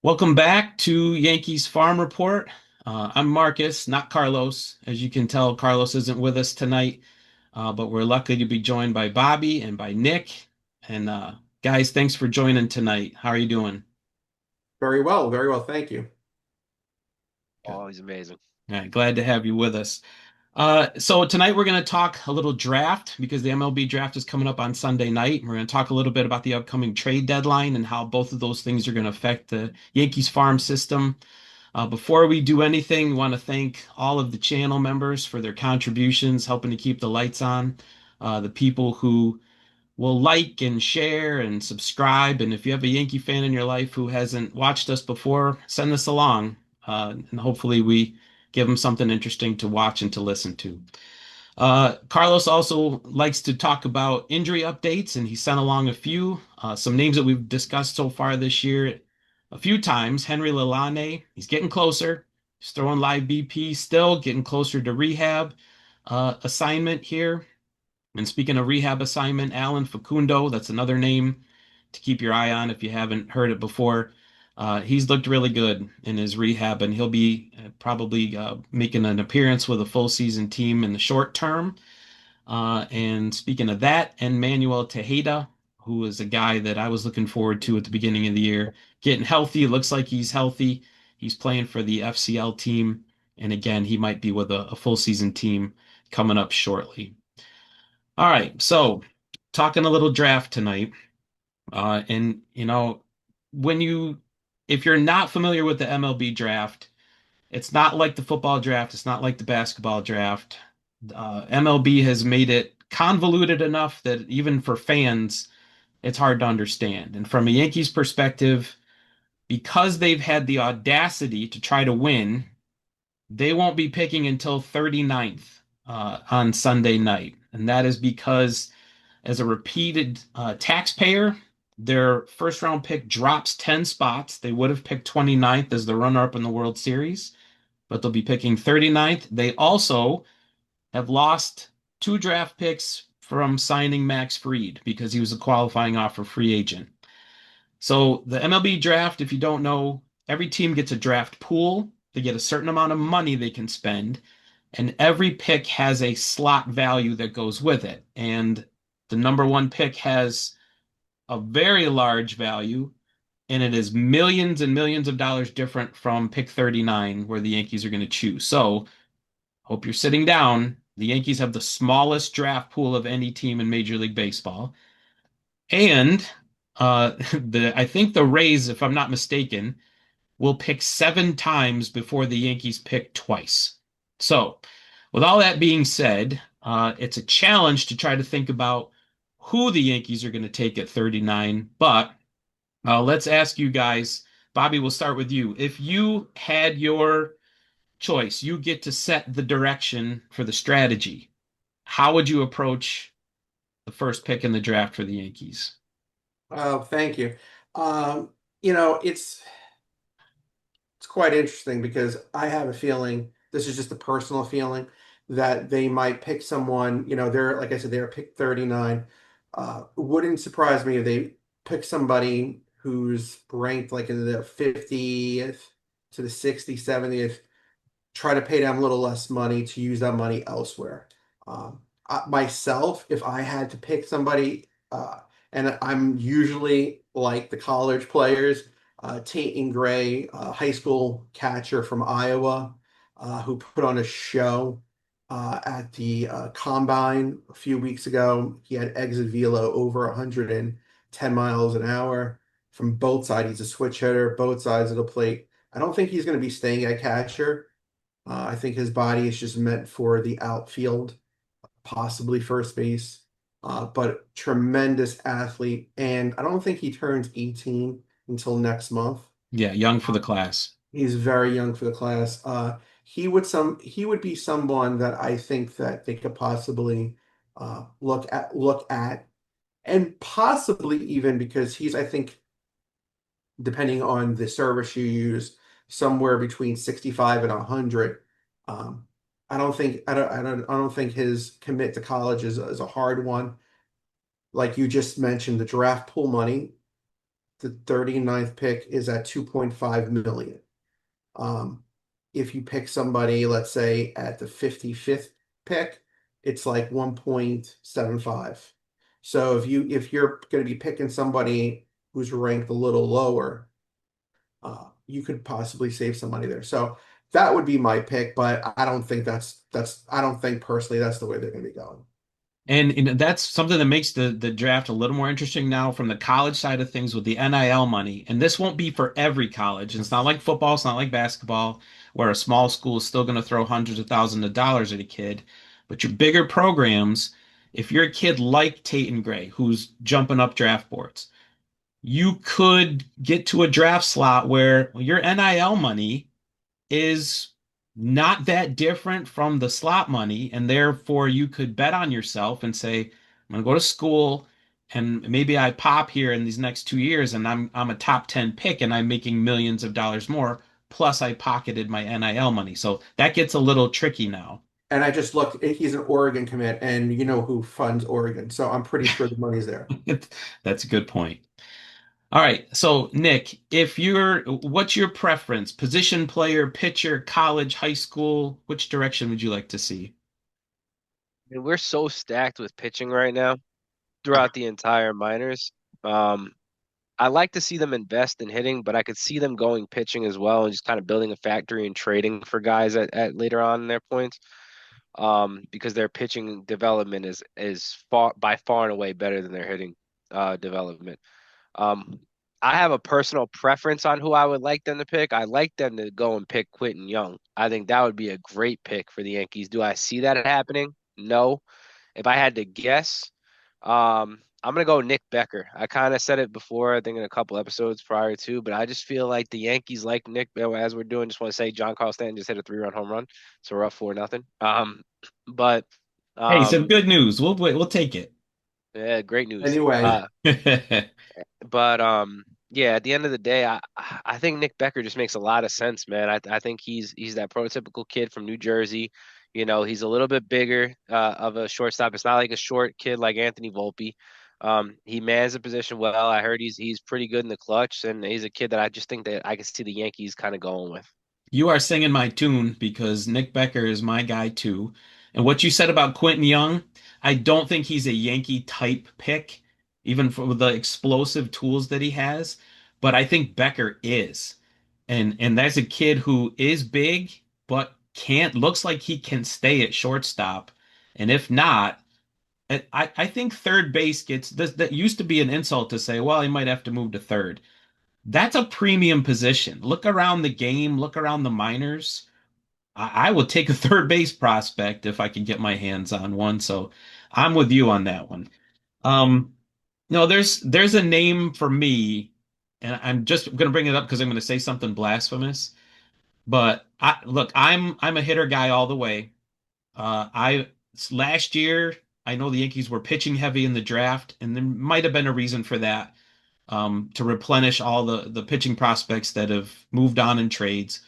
Welcome back to Yankees Farm Report. I'm Marcus, not Carlos. As you can tell, Carlos isn't with us tonight, but we're lucky to be joined by Bobby and by Nick. And guys, thanks for joining tonight. How are you doing? Very well, thank you. Good. Oh, he's amazing. All right, glad to have you with us. So tonight we're going to talk a little draft because the MLB draft is coming up on Sunday night. We're going to talk a little bit about the upcoming trade deadline and how both of those things are going to affect the Yankees farm system. Before we do anything, we want to thank all of the channel members for their contributions, helping to keep the lights on. The people who will like and share and subscribe. And if you have a Yankee fan in your life who hasn't watched us before, send this along. And hopefully we give them something interesting to watch and to listen to. Carlos also likes to talk about injury updates, and he sent along a few. Some names that we've discussed so far this year a few times. Henry Lalane, he's getting closer. He's throwing live BP still, getting closer to rehab assignment here. And speaking of rehab assignment, Alan Facundo, that's another name to keep your eye on if you haven't heard it before. He's looked really good in his rehab, and he'll be probably making an appearance with a full season team in the short term. And speaking of that, Enmanuel Tejeda, who is a guy that I was looking forward to at the beginning of the year, getting healthy. Looks like he's healthy. He's playing for the FCL team. And again, he might be with a full season team coming up shortly. All right, so talking a little draft tonight. And when you if you're not familiar with the MLB draft, it's not like the football draft, it's not like the basketball draft. MLB has made it convoluted enough that even for fans, it's hard to understand. And from a Yankees perspective, because they've had the audacity to try to win, they won't be picking until 39th on Sunday night. And that is because as a repeated taxpayer, their first round pick drops 10 spots. They would have picked 29th as the runner up in the World Series, but they'll be picking 39th. They also have lost two draft picks from signing Max Fried because he was a qualifying offer free agent. So the MLB draft, if you don't know, every team gets a draft pool. They get a certain amount of money they can spend, and every pick has a slot value that goes with it. And the number one pick has a very large value, and it is millions and millions of dollars different from pick 39, where the Yankees are going to choose. So, hope you're sitting down. The Yankees have the smallest draft pool of any team in Major League Baseball. And I think the Rays, if I'm not mistaken, will pick seven times before the Yankees pick twice. So, with all that being said, it's a challenge to try to think about who the Yankees are going to take at 39. But let's ask you guys, Bobby, we'll start with you. If you had your choice, you get to set the direction for the strategy. How would you approach the first pick in the draft for the Yankees? Oh, thank you. Um, you know, it's quite interesting because I have a feeling, this is just a personal feeling, that they might pick someone, they're like I said, they're pick 39. Wouldn't surprise me if they pick somebody who's ranked like in the 50th to the 60th, 70th, try to pay them a little less money to use that money elsewhere. Myself, if I had to pick somebody, and I'm usually like the college players, Tate Gray, high school catcher from Iowa, who put on a show at the combine a few weeks ago. He had exit velo over 110 miles an hour from both sides. He's a switch hitter, both sides of the plate. I don't think he's going to be staying at catcher. I think his body is just meant for the outfield, possibly first base. But tremendous athlete, and I don't think he turns 18 until next month. Yeah, young for the class. He's very young for the class. He would be someone that I think that they could possibly look at, and possibly even because he's, I think, depending on the service you use, somewhere between 65 and 100. Um, I don't think his commit to college is a hard one. Like you just mentioned, the draft pool money. the 39th pick is at 2.5 million. Um, if you pick somebody, let's say at the 55th pick, it's like 1.75. So if you're going to be picking somebody who's ranked a little lower, you could possibly save some money there. So that would be my pick, but I don't think that's I don't think personally that's the way they're going to be going. And, that's something that makes the draft a little more interesting now from the college side of things with the NIL money. And this won't be for every college. It's not like football, it's not like basketball, where a small school is still going to throw hundreds of thousands of dollars at a kid. But your bigger programs, if you're a kid like Tate Gray, who's jumping up draft boards, you could get to a draft slot where your NIL money is not that different from the slot money, and therefore you could bet on yourself and say, I'm going to go to school and maybe I pop here in these next 2 years and I'm a top 10 pick and I'm making millions of dollars more. Plus I pocketed my NIL money. So that gets a little tricky now. And I just looked, he's an Oregon commit, and you know who funds Oregon. So I'm pretty sure the money's there. That's a good point. All right. So Nick, what's your preference? Position player, pitcher, college, high school? Which direction would you like to see? And we're so stacked with pitching right now throughout the entire minors. Um, I like to see them invest in hitting, but I could see them going pitching as well and just kind of building a factory and trading for guys at later on in their points. Because their pitching development is far by far and away better than their hitting development. Um, I have a personal preference on who I would like them to pick. I like them to go and pick Quentin Young. I think that would be a great pick for the Yankees. Do I see that happening? No. If I had to guess, I'm gonna go Nick Becker. I kind of said it before, I think in a couple episodes prior to, but I just feel like the Yankees like Nick. As we're doing, just want to say John Carl Stanton just hit a 3-run home run, so we're up 4-0. But Hey, some um, good news. We'll take it. yeah, great news. Anyway, But yeah, at the end of the day, I think Nick Becker just makes a lot of sense, man. I think he's that prototypical kid from New Jersey. You know, he's a little bit bigger of a shortstop. It's not like a short kid like Anthony Volpe. He mans the position well. I heard he's pretty good in the clutch, and he's a kid that I just think that I can see the Yankees kind of going with. You are singing my tune because Nick Becker is my guy too. And what you said about Quentin Young, I don't think he's a Yankee type pick, even for the explosive tools that he has. But I think Becker is. And that's a kid who is big, but can't looks like he can stay at shortstop. And if not, I think third base gets this. That used to be an insult to say, well, he might have to move to third. That's a premium position. Look around the game, look around the minors. I would take a third base prospect if I could get my hands on one. So I'm with you on that one. Um, no, there's a name for me, and I'm just gonna bring it up because I'm gonna say something blasphemous. But I'm a hitter guy all the way. I last year I know the Yankees were pitching heavy in the draft, and there might have been a reason for that, to replenish all the pitching prospects that have moved on in trades.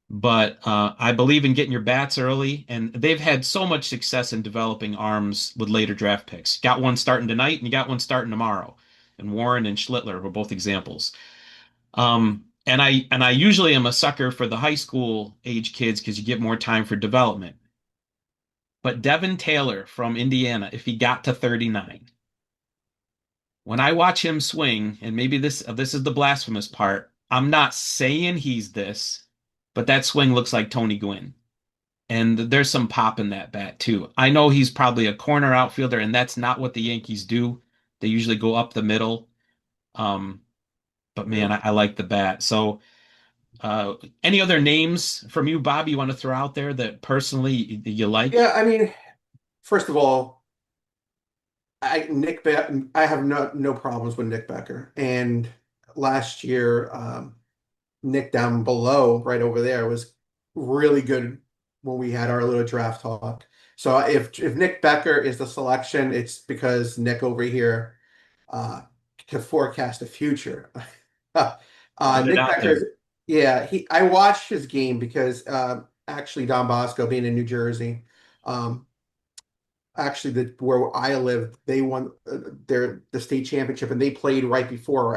But I believe in getting your bats early, and they've had so much success in developing arms with later draft picks. Got one starting tonight, and you got one starting tomorrow. And Warren and Schlittler were both examples. And I usually am a sucker for the high school age kids because you get more time for development. But Devin Taylor from Indiana, if he got to 39, when I watch him swing, and maybe this is the blasphemous part, I'm not saying he's this, but that swing looks like Tony Gwynn. And there's some pop in that bat too. I know he's probably a corner outfielder, and that's not what the Yankees do. They usually go up the middle. Um, but man, I like the bat. So, any other names from you, Bob, you want to throw out there that personally you like? yeah, I mean, first of all, I have no problems with Nick Becker. And last year, Nick down below, right over there, was really good when we had our little draft talk. So if Nick Becker is the selection, it's because Nick over here uh, can forecast the future. Put it Nick out Becker's, there. yeah, I watched his game because actually Don Bosco being in New Jersey, um, actually where I lived, they won the state championship and they played right before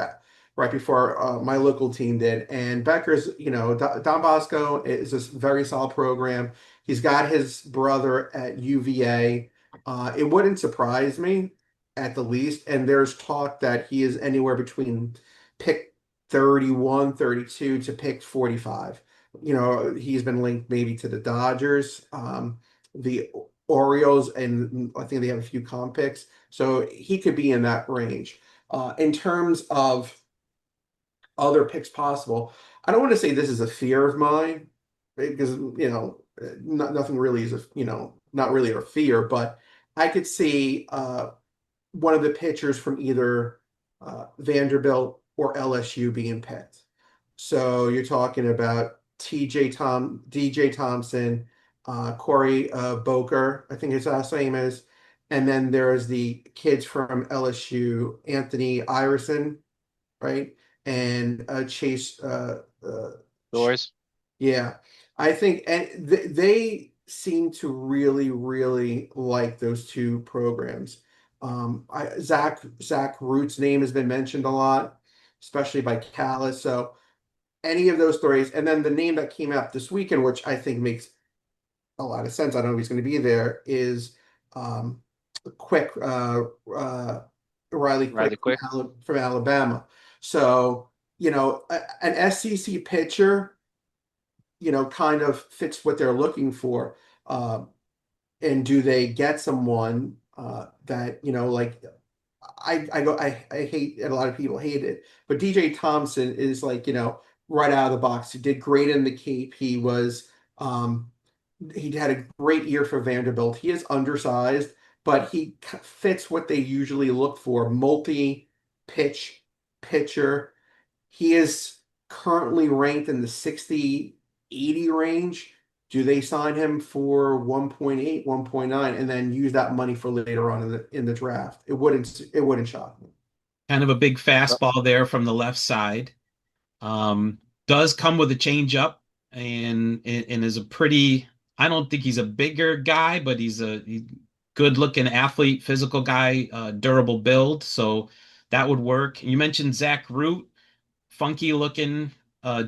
right before my local team did. And Becker's, Don Bosco is a very solid program. He's got his brother at UVA. It wouldn't surprise me at the least. And there's talk that he is anywhere between pick 31, 32 to pick 45. He's been linked maybe to the Dodgers, the Orioles, and I think they have a few comp picks. So he could be in that range. In terms of other picks possible, I don't want to say this is a fear of mine because, nothing really is not really a fear, but I could see one of the pitchers from either Vanderbilt or LSU being picked. So you're talking about DJ Thompson, Corey Boker, I think his last name is, and then there's the kids from LSU, Anthony Iverson, right? And Chase, Doors. yeah, I think, and they seem to really, really like those two programs. Zach Root's name has been mentioned a lot, especially by Callis. So any of those stories, and then the name that came out this weekend, which I think makes a lot of sense. I don't know if he's going to be there. Is um, Quick Riley Quick Riley Quick. from Alabama. So an SEC pitcher, kind of fits what they're looking for. And do they get someone that, like I hate, and a lot of people hate it, but DJ Thompson is like, right out of the box. He did great in the Cape. Um, he had a great year for Vanderbilt. He is undersized, but he fits what they usually look for, multi-pitch pitcher. He is currently ranked in the 60, 80 range. Do they sign him for 1.8, 1.9, and then use that money for later on in the draft? It wouldn't shock me. Kind of a big Uh, fastball there from the left side. Um, does come with a changeup and is a pretty. I don't think he's a bigger guy, but he's good looking athlete, physical guy, durable build. So that would work. You mentioned Zach Root, funky looking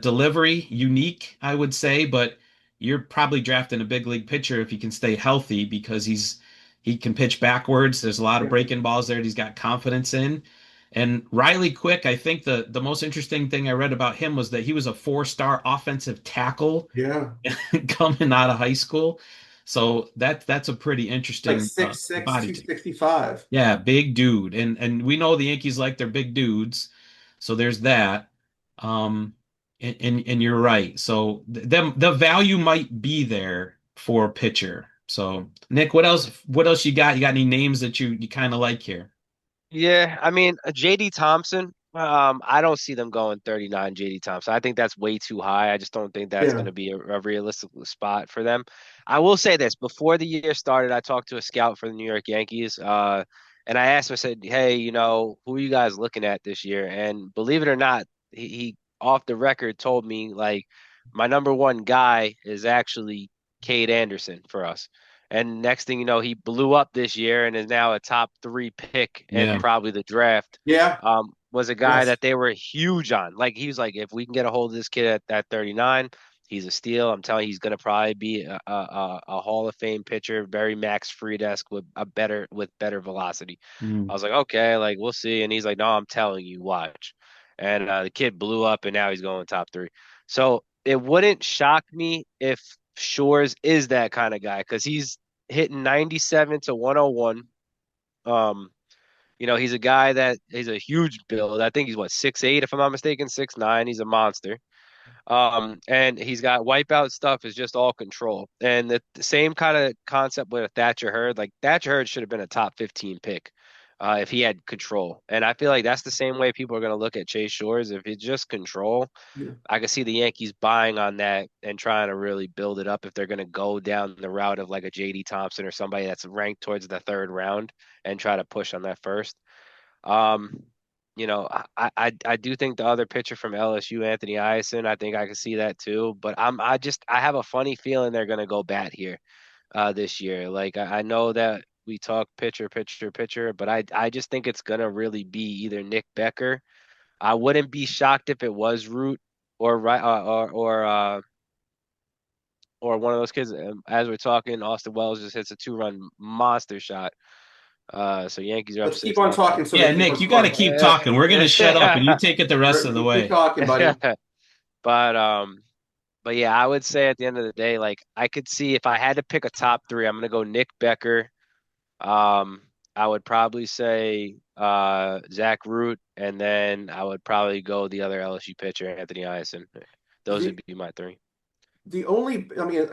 delivery, unique, I would say, but you're probably drafting a big league pitcher if he can stay healthy because he can pitch backwards. There's a lot of Yeah. breaking balls there that he's got confidence in. And Riley Quick, I think the most interesting thing I read about him was that he was a four-star offensive tackle Yeah. coming out of high school. So that's a pretty Like interesting 6'6", body type. 265. Yeah, big dude. And we know the Yankees like their big dudes. So there's that. Um and you're right. So the value might be there for pitcher. So Nick, what else you got? You got any names that you kind of like here? Yeah, I mean, JD Thompson, I don't see them going 39 JD Thompson. I think that's way too high. I just don't think that's going Yeah. to be a realistic spot for them. I will say this, before the year started, I talked to a scout for the New York Yankees, and I asked him, I said, "Hey, who are you guys looking at this year?" And believe it or not, he off the record told me like my number one guy is actually Cade Anderson for us. And next thing you know, he blew up this year and is now a top three pick in Yeah. probably the draft. Yeah. Was a guy Yes. that they were huge on. Like he was like, if we can get a hold of this kid at 39, he's a steal. I'm telling you, he's going to probably be a Hall of Fame pitcher, very Max Fried-esque with better velocity. I Mm. was like, okay, like we'll see. And he's like, no, I'm telling you, watch. And the kid blew up, and now he's going top three. So it wouldn't shock me if Shores is that kind of guy because he's hitting 97 to 101. Um, he's a guy that he's a huge build. I think he's what 6'8", if I'm not mistaken, 6'9". He's a monster. And he's got wipeout stuff is just all control. And the same kind of concept with Thatcher Hurd. Like Thatcher Hurd should have been a top 15 pick if he had control. And I feel like that's the same way people are going to look at Chase Shores. If it's just control, Yeah. I could see the Yankees buying on that and trying to really build it up if they're going to go down the route of like a JD Thompson or somebody that's ranked towards the third round and try to push on that first. Um, I do think the other pitcher from LSU, Anthony Iverson, I think I can see that too. But I have a funny feeling they're going to go bat here this year. Like I know that we talk pitcher, pitcher, pitcher, but I just think it's going to really be either Nick Becker I wouldn't be shocked if it was Root or right or one of those kids. As we're talking, Austin Wells just hits a 2-run monster shot. So Yankees are up Let's keep six on nothing. talking so they Yeah, keep on Nick, you got to scoring. keep talking. We're going to shut up and you take it the rest of the You keep way. talking, buddy. But but yeah, I would say at the end of the day, like I could see if I had to pick a top three, I'm gonna go Nick Becker. Um, I would probably say Zach Root, and then I would probably go the other LSU pitcher, Anthony Ison. Those would The be my three. the only, I mean,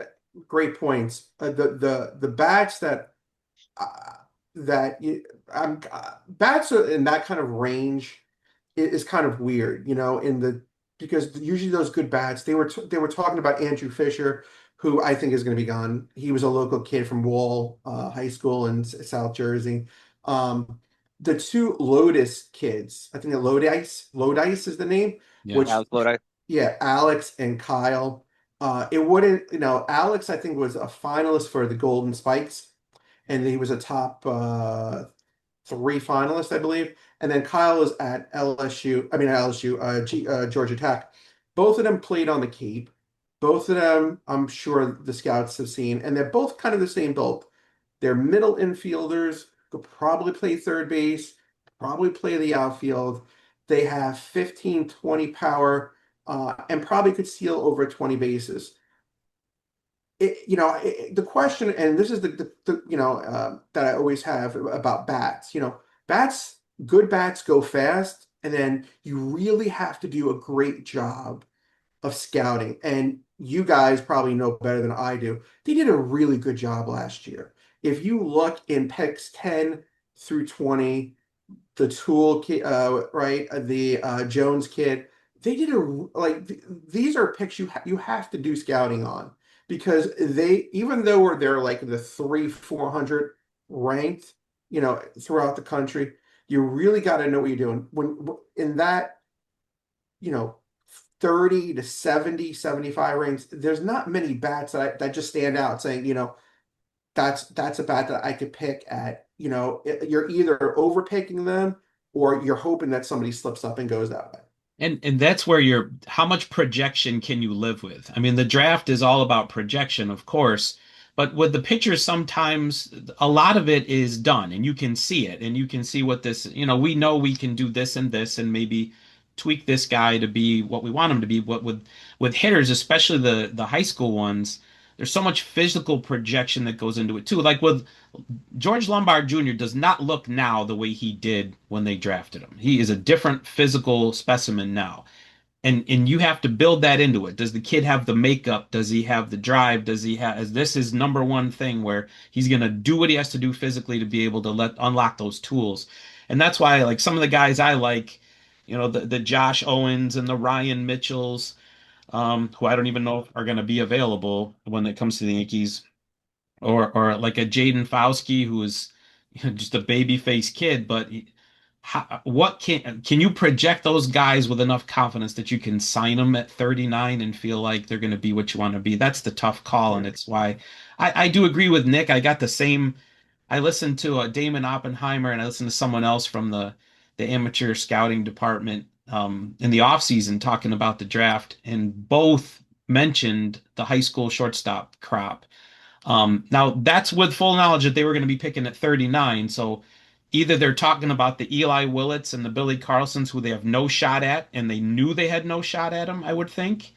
great points. The bats uh, that you, bats in that kind of range is kind of weird, in the because usually those good bats they were talking about Andrew Fisher, who I think is going to be gone. He was a local kid from Wall High School in South Jersey. Um, the two Lotus kids, I think the Lodice is the name, Yeah. which Alex Lodi. yeah, Alex and Kyle. It wouldn't, Alex I think was a finalist for the Golden Spikes, and he was a top three finalists, I believe. And then Kyle is at LSU, I mean LSU, Georgia Tech. Both of them played on the Cape. Both of them, I'm sure the scouts have seen, and they're both kind of the same build. They're middle infielders, could probably play third base, probably play the outfield. They have 15, 20 power, and probably could steal over 20 bases. The question, and this is that I always have about bats. Bats, good bats go fast, and then you really have to do a great job of scouting. And you guys probably know better than I do. They did a really good job last year. If you look in picks 10 through 20, the Tool kid, right, the Jones kid, they did these are picks you have to do scouting on because they even though they're like the 300-400 ranked, throughout the country, you really got to know what you're doing when in that you know 30 to 70, 75 range. There's not many bats that just stand out saying, that's a bat that I could pick at, you're either overpicking them or you're hoping that somebody slips up and goes that way. And that's where how much projection can you live with? I mean, the draft is all about projection, of course, but with the pitchers, sometimes a lot of it is done and you can see it and you can see what this, we know we can do this and maybe tweak this guy to be what we want him to be. But with hitters, especially the high school ones, there's so much physical projection that goes into it too. Like with George Lombard Jr. does not look now the way he did when they drafted him. He is a different physical specimen now. And you have to build that into it. Does the kid have the makeup? Does he have the drive? Does he have is this his number one thing where he's gonna do what he has to do physically to be able to let unlock those tools? And that's why like some of the guys I like, the Josh Owens and the Ryan Mitchells, who I don't even know if are gonna be available when it comes to the Yankees or like a Jaden Fauske who is just a baby face kid, but what can you project those guys with enough confidence that you can sign them at 39 and feel like they're going to be what you want to be? That's the tough call, and Yeah. it's why I do agree with Nick. I got the same. I listened to Damon Oppenheimer and I listened to someone else from the amateur scouting department in the off season talking about the draft, and both mentioned the high school shortstop crop. Now that's with full knowledge that they were going to be picking at 39. So either they're talking about the Eli Willits and the Billy Carlsons who they have no shot at, and they knew they had no shot at them, I would think,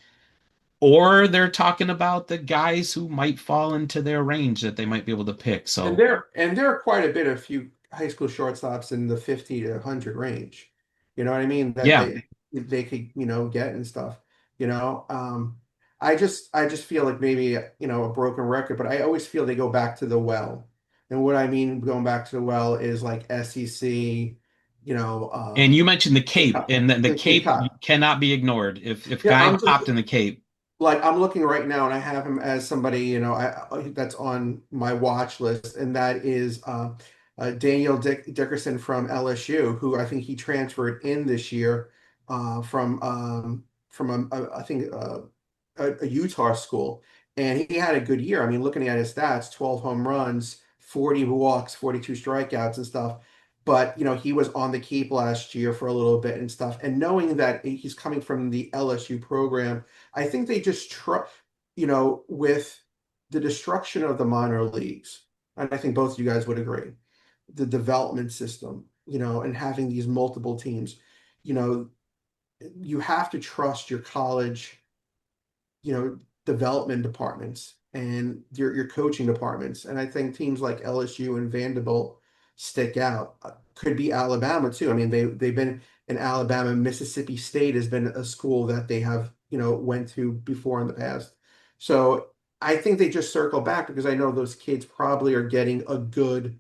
or they're talking about the guys who might fall into their range that they might be able to pick. And So there are quite a bit of few high school shortstops in the 50 to 100 range. You know what I mean? That yeah. they could, get and stuff. You know, I just feel like maybe, a broken record, but I always feel they go back to the well. And what I mean going back to the well is like SEC, you know, And you mentioned the Cape Cape, Cod, and the Cape Cape Cod. cannot be ignored. If Yeah, guy I'm just popped in the Cape, like I'm looking right now, and I have him as somebody, that's on my watch list, and that is Daniel Dickerson from LSU, who I think he transferred in this year from I think a Utah school, and he had a good year. I mean, looking at his stats, 12 home runs, 40 walks, 42 strikeouts, and stuff. but he was on the keep last year for a little bit and stuff. And knowing that he's coming from the LSU program, I think they just with the destruction of the minor leagues, and I think both of you guys would agree, the development system, and having these multiple teams, you know, you have to trust your college, you know, development departments and your coaching departments. And I think teams like LSU and Vanderbilt stick out. Could be Alabama too. I mean, they've been in Alabama. Mississippi State has been a school that they have, went to before in the past. So I think they just circle back because I know those kids probably are getting a good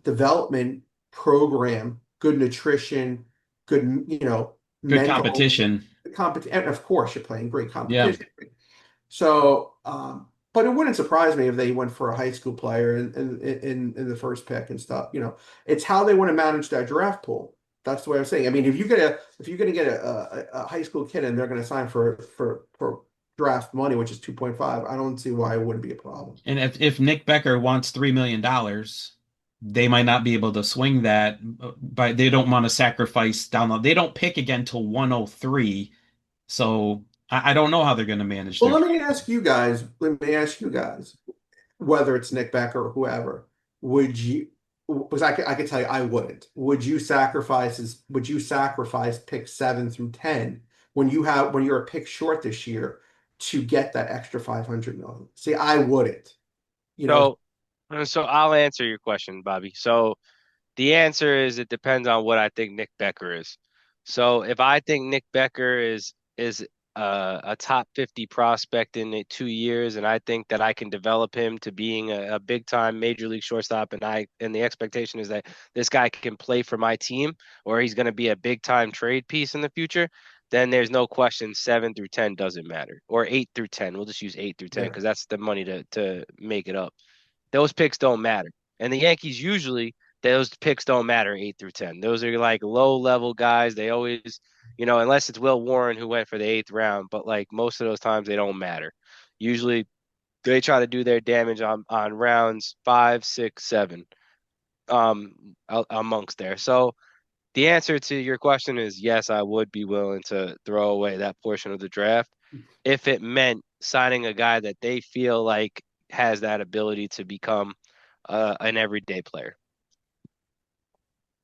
development program, good nutrition, good, Good mental competition. competition. And of course, you're playing great Yeah. competition. So, but it wouldn't surprise me if they went for a high school player in the first pick and stuff. It's how they want to manage that draft pool. That's the way I'm saying. I mean, if you're going to get a high school kid and they're going to sign for draft money, which is 2.5, I don't see why it wouldn't be a problem. And if Nick Becker wants $3 million, they might not be able to swing that, but they don't want to sacrifice down the. They don't pick again till 103. So I don't know how they're going to manage Well, their. let me ask you guys, whether it's Nick Becker or whoever, would you, because I could tell you I wouldn't. Would you sacrifice pick 7 through 10 when you're a pick short this year to get that extra 500 million? See, I wouldn't. You know, So, so I'll answer your question, Bobby. So the answer is it depends on what I think Nick Becker is. So if I think Nick Becker is a top 50 prospect in 2 years, and I think that I can develop him to being a big time major league shortstop, and the expectation is that this guy can play for my team, or he's going to be a big time trade piece in the future, then there's no question 7 through 10 doesn't matter, or 8 through 10. We'll just use 8 through 10 yeah. because that's the money to make it up. Those picks don't matter. And the Yankees usually those picks don't matter 8 through 10. Those are like low level guys. They always, unless it's Will Warren who went for the eighth round, but like most of those times they don't matter. Usually they try to do their damage on rounds 5, 6, 7, amongst there. So the answer to your question is yes, I would be willing to throw away that portion of the draft if it meant signing a guy that they feel like has that ability to become an everyday player.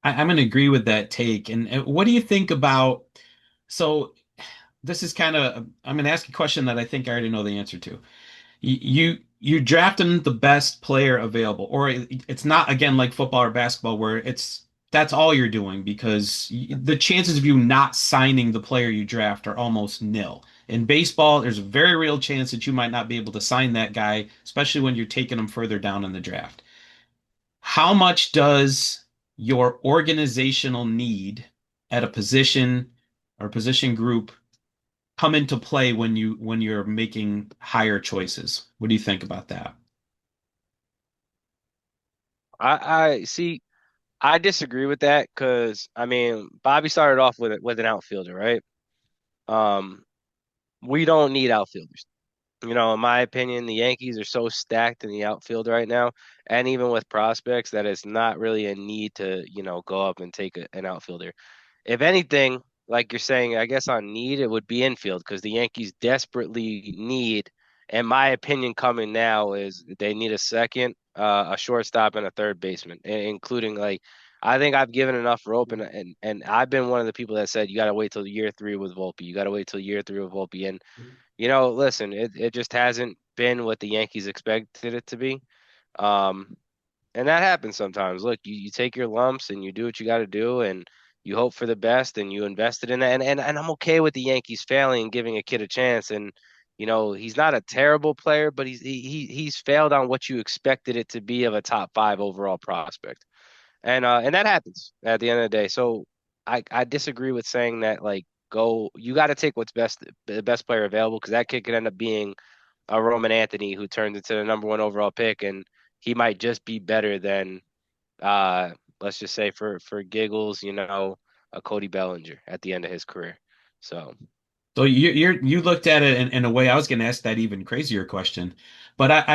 I'm going to agree with that take. And what do you think about? So this is kind of. I'm going to ask a question that I think I already know the answer to. You drafting the best player available, or it's not again like football or basketball where that's all you're doing because the chances of you not signing the player you draft are almost nil. In baseball, there's a very real chance that you might not be able to sign that guy, especially when you're taking them further down in the draft. How much does your organizational need at a position or position group come into play when you're making higher choices? What do you think about that? I see. I disagree with that because I mean Bobby started off with an outfielder, right? Um, we don't need outfielders. In my opinion, the Yankees are so stacked in the outfield right now, and even with prospects, that it's not really a need to, go up and take an outfielder. If anything, like you're saying, I guess on need, it would be infield because the Yankees desperately need, in my opinion, coming now is they need a second, a shortstop, and a third baseman, including like, I think I've given enough rope, and I've been one of the people that said you got to wait till year three with Volpe. You got to wait till year three with Volpe, and listen, it just hasn't been what the Yankees expected it to be. Um, and that happens sometimes. Look, you take your lumps and you do what you got to do, and you hope for the best, and you invested in that. And I'm okay with the Yankees failing and giving a kid a chance. And he's not a terrible player, but he's failed on what you expected it to be of a top five overall prospect. And that happens at the end of the day. So I disagree with saying that like go you got to take what's best the best player available because that kid could end up being a Roman Anthony who turns into the number one overall pick and he might just be better than uh let's just say for giggles, a Cody Bellinger at the end of his career. So So you looked at it in a way I was going to ask that even crazier question, but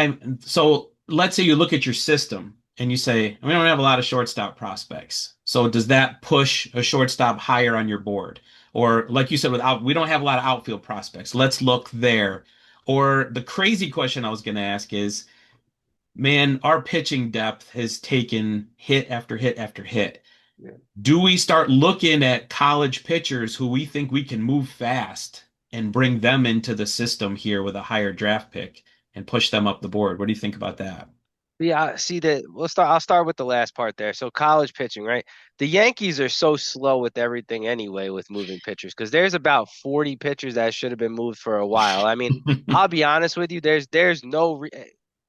so let's say you look at your system and you say, we don't have a lot of shortstop prospects. So does that push a shortstop higher on your board? Or like you said, we don't have a lot of outfield prospects. Let's look there. Or the crazy question I was going to ask is, man, our pitching depth has taken hit after hit after hit. Yeah. Do we start looking at college pitchers who we think we can move fast and bring them into the system here with a higher draft pick and push them up the board? What do you think about that? Yeah, see that I'll start with the last part there. So college pitching, right? The Yankees are so slow with everything anyway with moving pitchers because there's about 40 pitchers that should have been moved for a while. I mean, I'll be honest with you, there's no re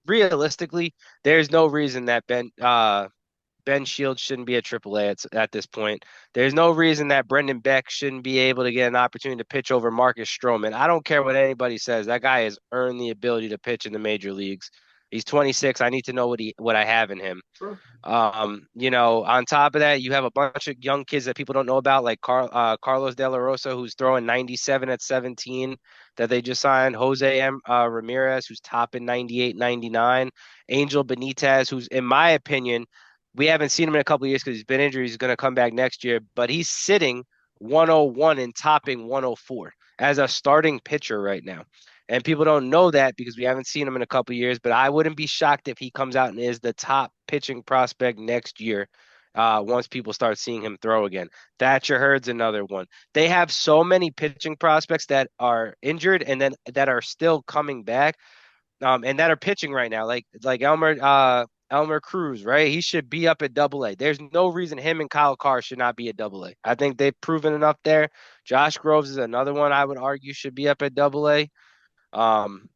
realistically, there's no reason that Ben Shields shouldn't be at AAA at this point. There's no reason that Brendan Beck shouldn't be able to get an opportunity to pitch over Marcus Stroman. I don't care what anybody says. That guy has earned the ability to pitch in the major leagues. He's 26. I need to know what I have in him. Sure. On top of that, you have a bunch of young kids that people don't know about, like Carlos De La Rosa, who's throwing 97 at 17, that they just signed. Ramirez, who's topping 98, 99. Angel Benitez, who's, in my opinion, we haven't seen him in a couple of years because he's been injured. He's going to come back next year, but he's sitting 101 and topping 104 as a starting pitcher right now. And people don't know that because we haven't seen him in a couple of years, but I wouldn't be shocked if he comes out and is the top pitching prospect next year once people start seeing him throw again. Thatcher Hurd's another one. They have so many pitching prospects that are injured and then that are still coming back and that are pitching right now, like Elmer Cruz, right? He should be up at AA. There's no reason him and Kyle Carr should not be at AA. I think they've proven enough there. Josh Groves is another one I would argue should be up at AA. And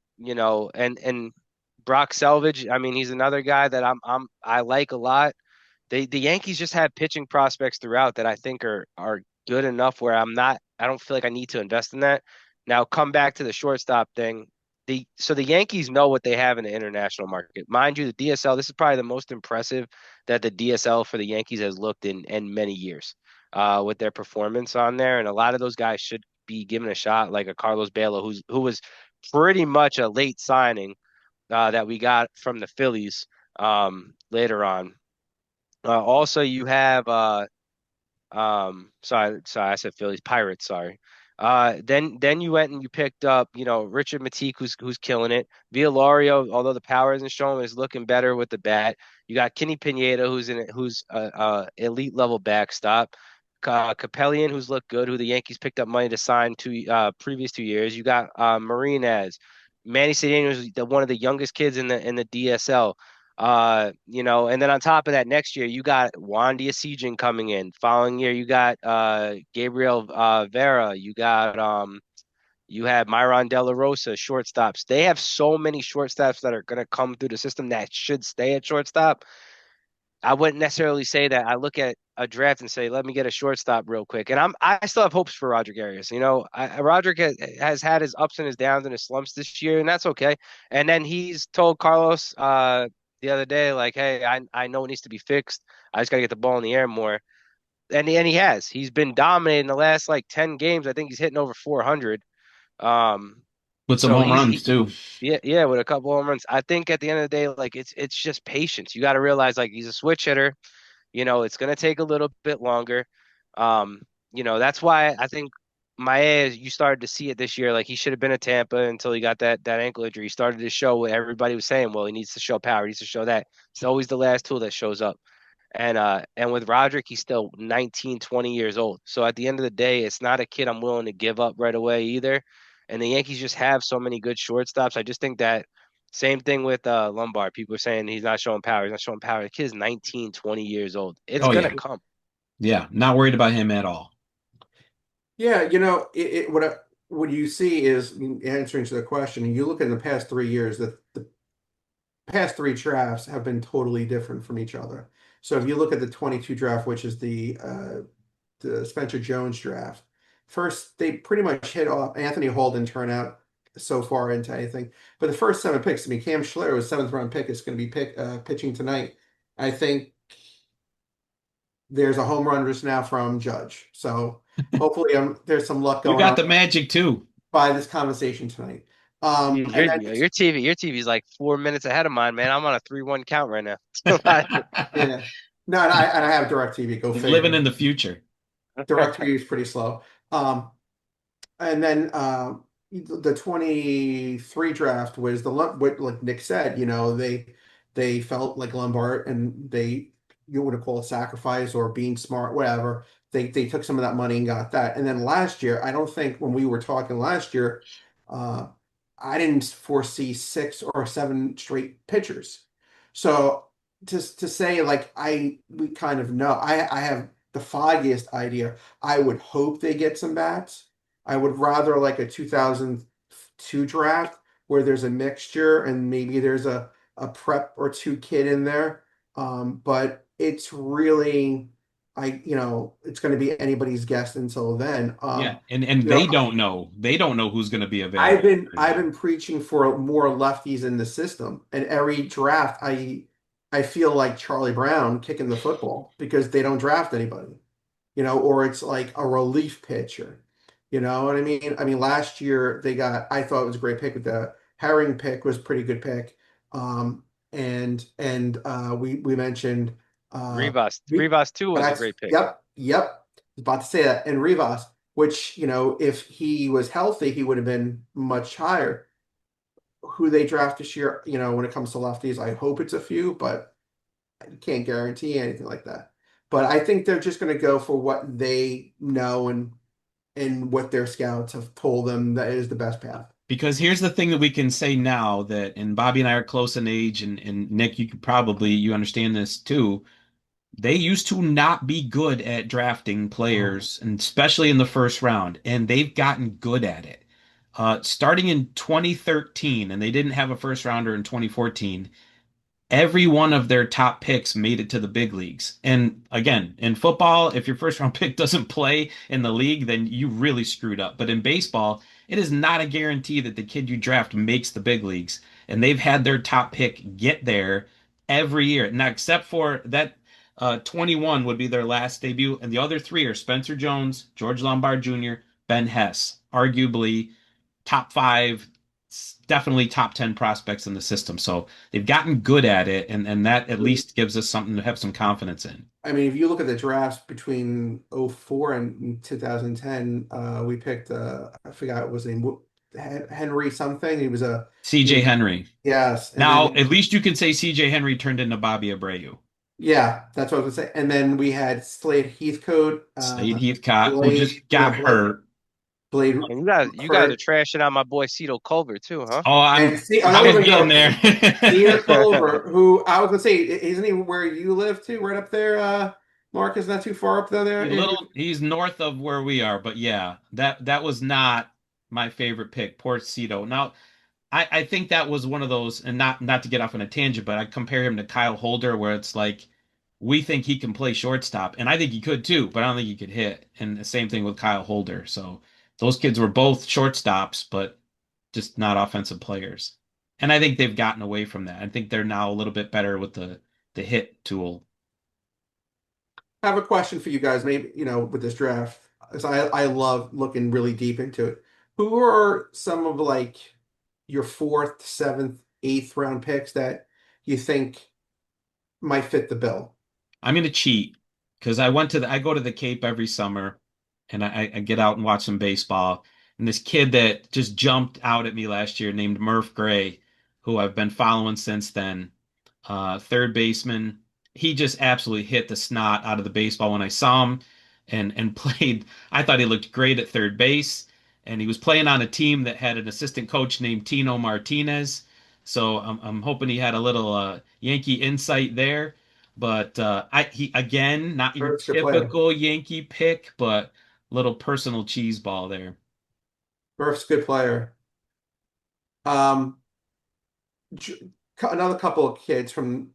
Brock Selvage, I mean, he's another guy that I like a lot. The Yankees just have pitching prospects throughout that I think are good enough where I don't feel like I need to invest in that. Now come back to the shortstop thing. The Yankees know what they have in the international market. Mind you, the DSL, this is probably the most impressive that the DSL for the Yankees has looked in many years with their performance on there. And a lot of those guys should be given a shot, like a Carlos Baylor, who was pretty much a late signing that we got from the Phillies later on. Also, you have sorry, I said Phillies, Pirates, sorry. Then you went and you picked up, Richard Matique, who's killing it. Villario, although the power isn't showing, is looking better with the bat. You got Kenny Pineda, who's elite level backstop. Capellian, who's looked good, who the Yankees picked up money to sign previous 2 years. You got Marinez, Manny Cedeno, who's one of the youngest kids in the DSL. And then on top of that, next year you got Wandy Asijan coming in. Following year, you got Gabriel Vera. You have Myron De La Rosa, shortstops. They have so many shortstops that are going to come through the system that should stay at shortstop. I wouldn't necessarily say that. I look at a draft and say, let me get a shortstop real quick. And I still have hopes for Roderick Arias. Roderick has had his ups and his downs and his slumps this year, and that's okay. And then he's told Carlos the other day, like, hey, I know it needs to be fixed. I just got to get the ball in the air more. And he has. He's been dominating the last like 10 games. I think he's hitting over 400. Um, With some so home runs too. yeah, with a couple home runs. I think at the end of the day, like it's just patience. You got to realize like he's a switch hitter. It's going to take a little bit longer. Um, that's why I think Maea, you started to see it this year. Like he should have been at Tampa until he got that ankle injury. He started to show what everybody was saying. Well, he needs to show power. He needs to show that. It's always the last tool that shows up. And with Roderick, he's still 19, 20 years old. So at the end of the day, it's not a kid I'm willing to give up right away either. And the Yankees just have so many good shortstops. I just think that same thing with Lombard. People are saying he's not showing power. He's not showing power. The kid's 19, 20 years old. It's Oh gonna yeah. come. Yeah. Not worried about him at all. Yeah, what you see is answering to the question. You look in the past 3 years, that the past three drafts have been totally different from each other. So if you look at the 22 draft, which is the Spencer Jones draft, first they pretty much hit off. Anthony Hall didn't turn out so far into anything, but the first seven picks. I mean, Cam Schler was seventh round pick. Is going to be pitching tonight. I think there's a home run just now from Judge. So hopefully, there's some luck You going got on the magic too. by this conversation tonight. Jeez, And then your TV is like 4 minutes ahead of mine, man. I'm on a 3-1 count right now. yeah, no, and I have DirecTV. Go He's living figure. in the future. DirecTV is pretty slow. And then the 23 draft was what like Nick said, they felt like Lombard and you would have called it sacrifice or being smart, whatever. They took some of that money and got that. And then last year, I don't think when we were talking last year, uh, I didn't foresee 6 or 7 straight pitchers. So to say like we kind of know, I have the foggiest idea. I would hope they get some bats. I would rather like a 2002 draft where there's a mixture and maybe there's a prep or two kid in there. But it's really, it's going to be anybody's guess until then. Yeah, and You know, they don't know. They don't know who's going to be I've available been right I've now. been preaching for more lefties in the system, and every draft I feel like Charlie Brown kicking the football because they don't draft anybody, or it's like a relief pitcher. You know what I mean? I mean, last year I thought it was a great pick with the Herring pick was a pretty good pick. And we mentioned we Rivas too but was a that's great pick. yep. I was about to say that. And Rivas, which, if he was healthy, he would have been much higher. Who they draft this year, when it comes to lefties, I hope it's a few, but I can't guarantee anything like that. But I think they're just going to go for what they know and what their scouts have told them that is the best path. Because here's the thing that we can say now that, and Bobby and I are close in age, and Nick, you understand this too. They used to not be good at drafting Oh, players, and especially in the first round, and they've gotten good at it. Starting in 2013, and they didn't have a first rounder in 2014. Every one of their top picks made it to the big leagues. And again, in football, if your first round pick doesn't play in the league, then you really screwed up. But in baseball, it is not a guarantee that the kid you draft makes the big leagues. And they've had their top pick get there every year. Now, except for that 21 would be their last debut. And the other three are Spencer Jones, George Lombard Jr., Ben Hess, arguably top five, definitely top 10 prospects in the system. So they've gotten good at it, and that at least gives us something to have some confidence in. I mean, if you look at the drafts between '04 and 2010, we picked, I forgot what his name, Henry something. He CJ was, Henry. yes. And Now, then, at least you can say CJ Henry turned into Bobby Abreu. yeah, that's what I was gonna say. And then we had Slade Heathcote, Slade Heathcott, who Blade, just got hurt. Blade And you guys are hurt. trashing on my boy Cito Culver too, huh? Oh, And see, I I was was gonna getting go there. Cedar Culver, who I was gonna say, isn't he where you live too, right up there? Marcus, not too far up there. He's north of where we are, but yeah, that was not my favorite pick, Porcito. Now, I think that was one of those, and not to get off on a tangent, but I compare him to Kyle Holder, where it's like we think he can play shortstop, and I think he could too, but I don't think he could hit. And the same thing with Kyle Holder. So those kids were both shortstops, but just not offensive players. And I think they've gotten away from that. I think they're now a little bit better with the hit tool. I have a question for you guys, maybe, with this draft, because I love looking really deep into it. Who are some of like your fourth, seventh, eighth round picks that you think might fit the bill? I'm gonna cheat because I go to the Cape every summer, and I get out and watch some baseball. And this kid that just jumped out at me last year named Murph Gray, who I've been following since then, third baseman. He just absolutely hit the snot out of the baseball when I saw him and played. I thought he looked great at third base, and he was playing on a team that had an assistant coach named Tino Martinez. So I'm hoping he had a little Yankee insight there. But he again, not your Murph's a good player. typical Yankee pick, but little personal cheese ball there. Murph's a good player. Um, another couple of kids from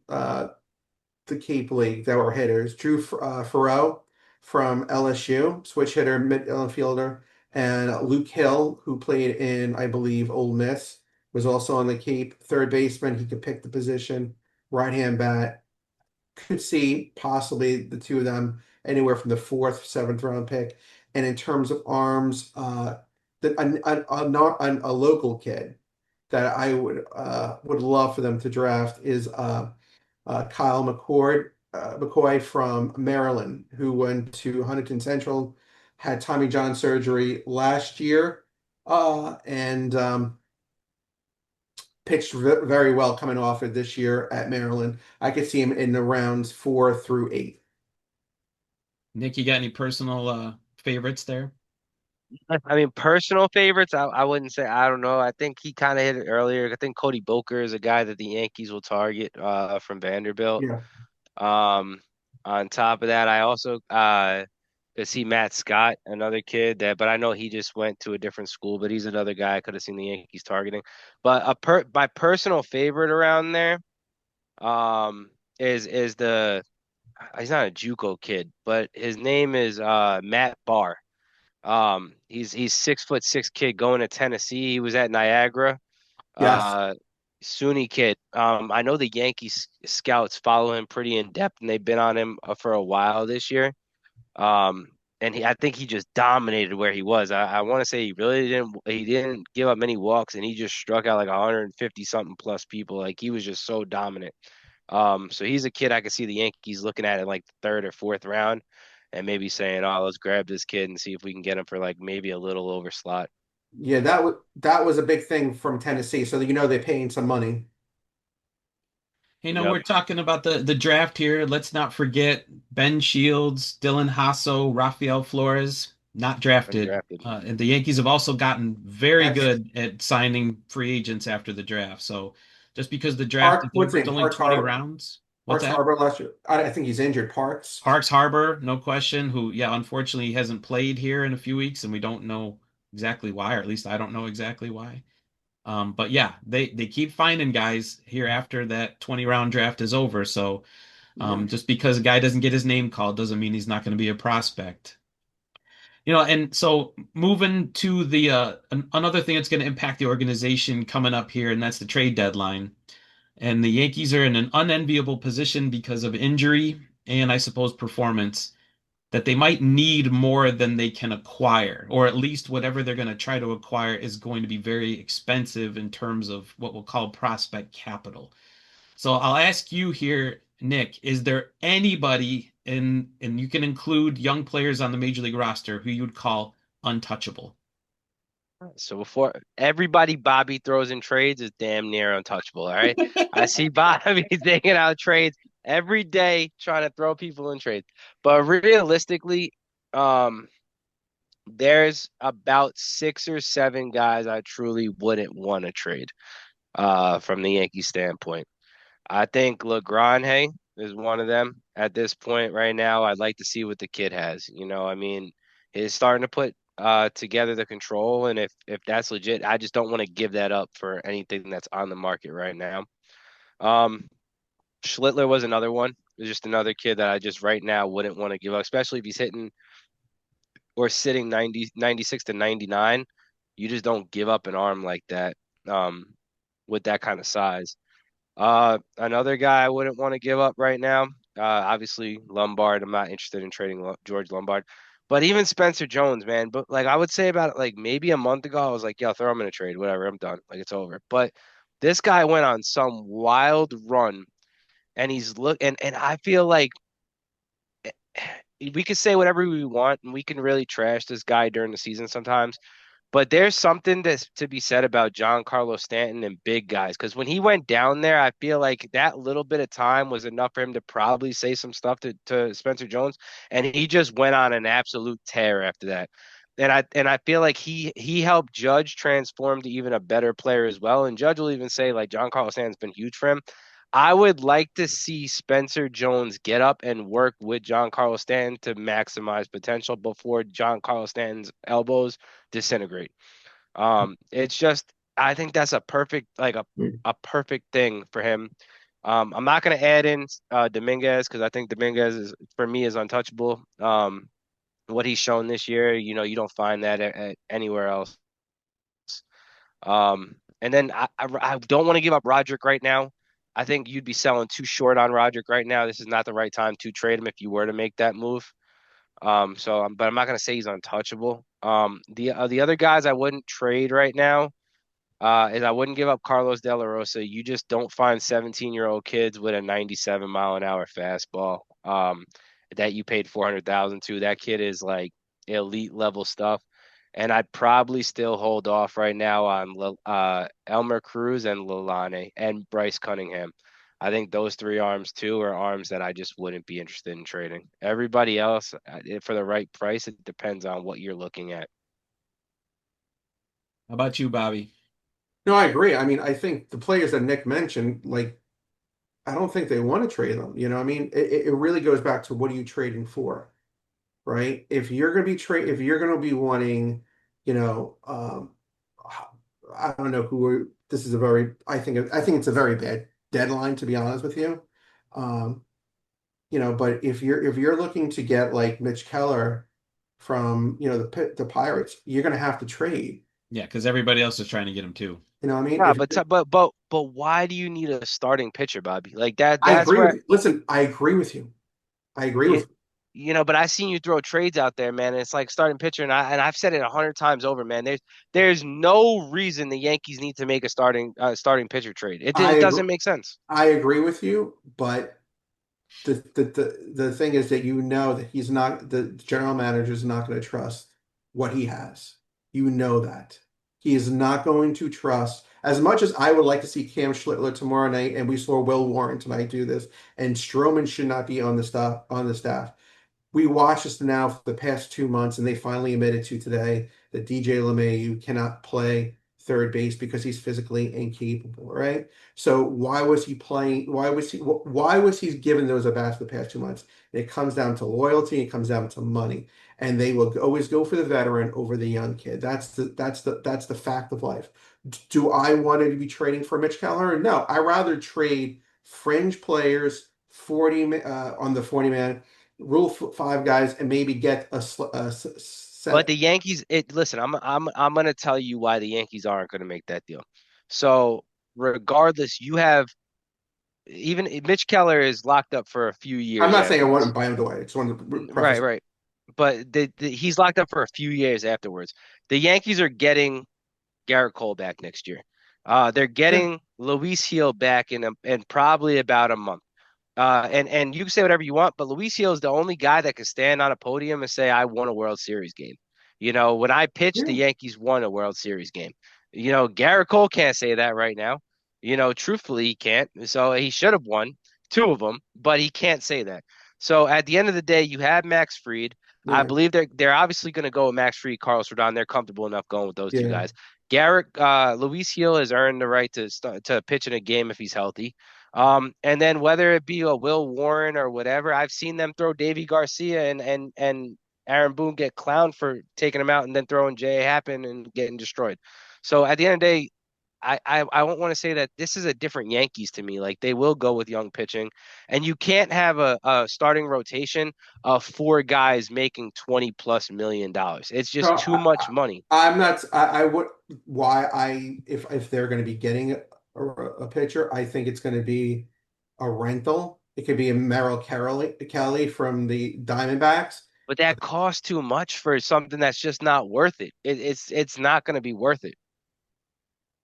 the Cape League that were hitters. Drew Farrow from LSU, switch hitter, mid infielder, and Luke Hill, who played in, I believe, Ole Miss, was also on the Cape. Third baseman, he could pick the position. Right hand bat. Could see possibly the two of them anywhere from the fourth, seventh round pick. And in terms of arms, a local kid. that I would love for them to draft is Kyle McCoy from Maryland, who went to Huntington Central, had Tommy John surgery last year, and pitched very well coming off it this year at Maryland. I could see him in the rounds 4 through 8. Nick, you got any personal favorites there? I mean, personal favorites, I wouldn't say. I don't know. I think he kind of hit it earlier. I think Cody Boker is a guy that the Yankees will target from Vanderbilt. Yeah. Um, on top of that, I also could see Matt Scott, another kid that, but I know he just went to a different school, but he's another guy I could have seen the Yankees targeting. But my personal favorite around there um is the he's not a JUCO kid, but his name is Matt Barr. He's 6'6" kid going to Tennessee. He was at Niagara. Yes. Uh, SUNY kid. I know the Yankees scouts follow him pretty in depth, and they've been on him for a while this year. Um, and I think he just dominated where he was. I want to say he didn't give up many walks, and he just struck out like 150 something plus people. Like he was just so dominant. So he's a kid I could see the Yankees looking at in like the third or fourth round, and maybe saying, "Oh, let's grab this kid and see if we can get him for like maybe a little over slot." Yeah, that was a big thing from Tennessee. So they're paying some money. Hey, no, Yep, we're talking about the draft here. Let's not forget Ben Shields, Dylan Hasso, Rafael Flores, not drafted. undrafted. And the Yankees have also gotten very That's good at signing free agents after the draft. So just because the draft is What's over, his it's name? only 20 rounds. What's Parks that? Harbor last year. I think he's injured. Parks. Parks Harber, no question, who, yeah, unfortunately hasn't played here in a few weeks, and we don't know exactly why, or at least I don't know exactly why. But yeah, they keep finding guys here after that 20 round draft is over. So Yeah. just because a guy doesn't get his name called doesn't mean he's not going to be a prospect. And so moving to the another thing that's going to impact the organization coming up here, and that's the trade deadline. And the Yankees are in an unenviable position because of injury and I suppose performance that they might need more than they can acquire, or at least whatever they're going to try to acquire is going to be very expensive in terms of what we'll call prospect capital. So I'll ask you here, Nick, is there anybody and you can include young players on the major league roster who you would call untouchable? So before everybody Bobby throws in trades is damn near untouchable. All right. I see Bobby thinking out trades every day trying to throw people in trades. But realistically, um, there's about 6 or 7 guys I truly wouldn't want to trade from the Yankee standpoint. I think LeGrande is one of them at this point right now. I'd like to see what the kid has. I mean, he's starting to put together the control, and if that's legit, I just don't want to give that up for anything that's on the market right now. Um, Schlittler was another one. There's just another kid that I just right now wouldn't want to give up, especially if he's hitting or sitting 96 to 99. You just don't give up an arm like that with that kind of size. Another guy I wouldn't want to give up right now. Obviously Lombard. I'm not interested in trading George Lombard, but even Spencer Jones, man. But like I would say about like maybe a month ago, I was like, "Yeah, throw him in a trade. Whatever, I'm done. Like it's over." But this guy went on some wild run, and and I feel like we could say whatever we want, and we can really trash this guy during the season sometimes. But there's something to be said about John Carlos Stanton and big guys. Because when he went down there, I feel like that little bit of time was enough for him to probably say some stuff to Spencer Jones. And he just went on an absolute tear after that. And I feel like he helped Judge transform to even a better player as well. And Judge will even say like John Carlos Stanton's been huge for him. I would like to see Spencer Jones get up and work with John Carlos Stanton to maximize potential before John Carlos Stanton's elbows disintegrate. It's just I think that's a perfect a perfect thing for him. I'm not gonna add in Dominguez because I think Dominguez is for me is untouchable. What he's shown this year, you don't find that at anywhere else. And then I don't want to give up Roderick right now. I think you'd be selling too short on Roderick right now. This is not the right time to trade him if you were to make that move. But I'm not gonna say he's untouchable. The other guys I wouldn't trade right now. is I wouldn't give up Carlos De La Rosa. You just don't find 17-year-old kids with a 97 mile an hour fastball that you paid 400,000 to. That kid is like elite level stuff. And I'd probably still hold off right now on Elmer Cruz and Lalane and Bryce Cunningham. I think those three arms too are arms that I just wouldn't be interested in trading. Everybody else, for the right price, it depends on what you're looking at. How about you, Bobby? No, I agree. I mean, I think the players that Nick mentioned, like, I don't think they want to trade them. You know, I mean, it really goes back to what are you trading for, right? If you're going to be wanting, you know, I don't know this is a very, I think it's a very bad deadline, to be honest with you. Um, but if you're looking to get like Mitch Keller from, the Pirates, you're going to have to trade. Yeah, because everybody else is trying to get him too. You know what I mean? Yeah, but why do you need a starting pitcher, Bobby? Like that I that's agree with where you. Listen, I agree with you. I agree you with you. but I seen you throw trades out there, man. And it's like starting pitcher, and I've said it 100 times over, man. There's no reason the Yankees need to make a starting pitcher trade. I It agree, doesn't make sense. I agree with you, but the thing is that that the general manager is not going to trust what he has. You know that. He is not going to trust as much as I would like to see Cam Schlittler tomorrow night, and we saw Will Warren tonight do this, and Stroman should not be on the staff. We watched this now for the past 2 months, and they finally admitted to today that DJ LeMahieu cannot play third base because he's physically incapable, right? So why was he playing? Why was he given those at bats for the past 2 months? And it comes down to loyalty, it comes down to money. And they will always go for the veteran over the young kid. That's the fact of life. Do I want to be trading for Mitch Keller? No, I rather trade fringe players 40 on the 40 man rule five guys and maybe get a But set. the Yankees, listen, I'm gonna tell you why the Yankees aren't gonna make that deal. So regardless, you have even Mitch Keller is locked up for a few I'm years not saying I want to afterwards. buy him away. I just wanted to Right, preface. right. But he's locked up for a few years afterwards. The Yankees are getting Garrett Cole back next year. They're Yeah, getting Luis Gil back in probably about a month. And you can say whatever you want, but Luis Gil is the only guy that can stand on a podium and say, I won a World Series game. When I pitched, the yeah, Yankees won a World Series game. Garrett Cole can't say that right now. Truthfully, he can't. So he should have won two of them, but he can't say that. So at the end of the day, you have Max Fried. I yeah, believe they're obviously going to go with Max Fried, Carlos Rodon. They're comfortable enough going with those two yeah. guys. Luis Gil has earned the right to pitch in a game if he's healthy. And then whether it be a Will Warren or whatever, I've seen them throw Davy Garcia and Aaron Boone get clowned for taking him out and then throwing Jay Happen and getting destroyed. So at the end of the day, I won't want to say that this is a different Yankees to me. Like they will go with young pitching, and you can't have a starting rotation of four guys making 20+ million. It's So just too much money. I'm not. I would. Why I if they're going to be getting a pitcher, I think it's going to be a rental. It could be a Kelly from the Diamondbacks. But that costs too much for something that's just not worth it. It's not going to be worth it.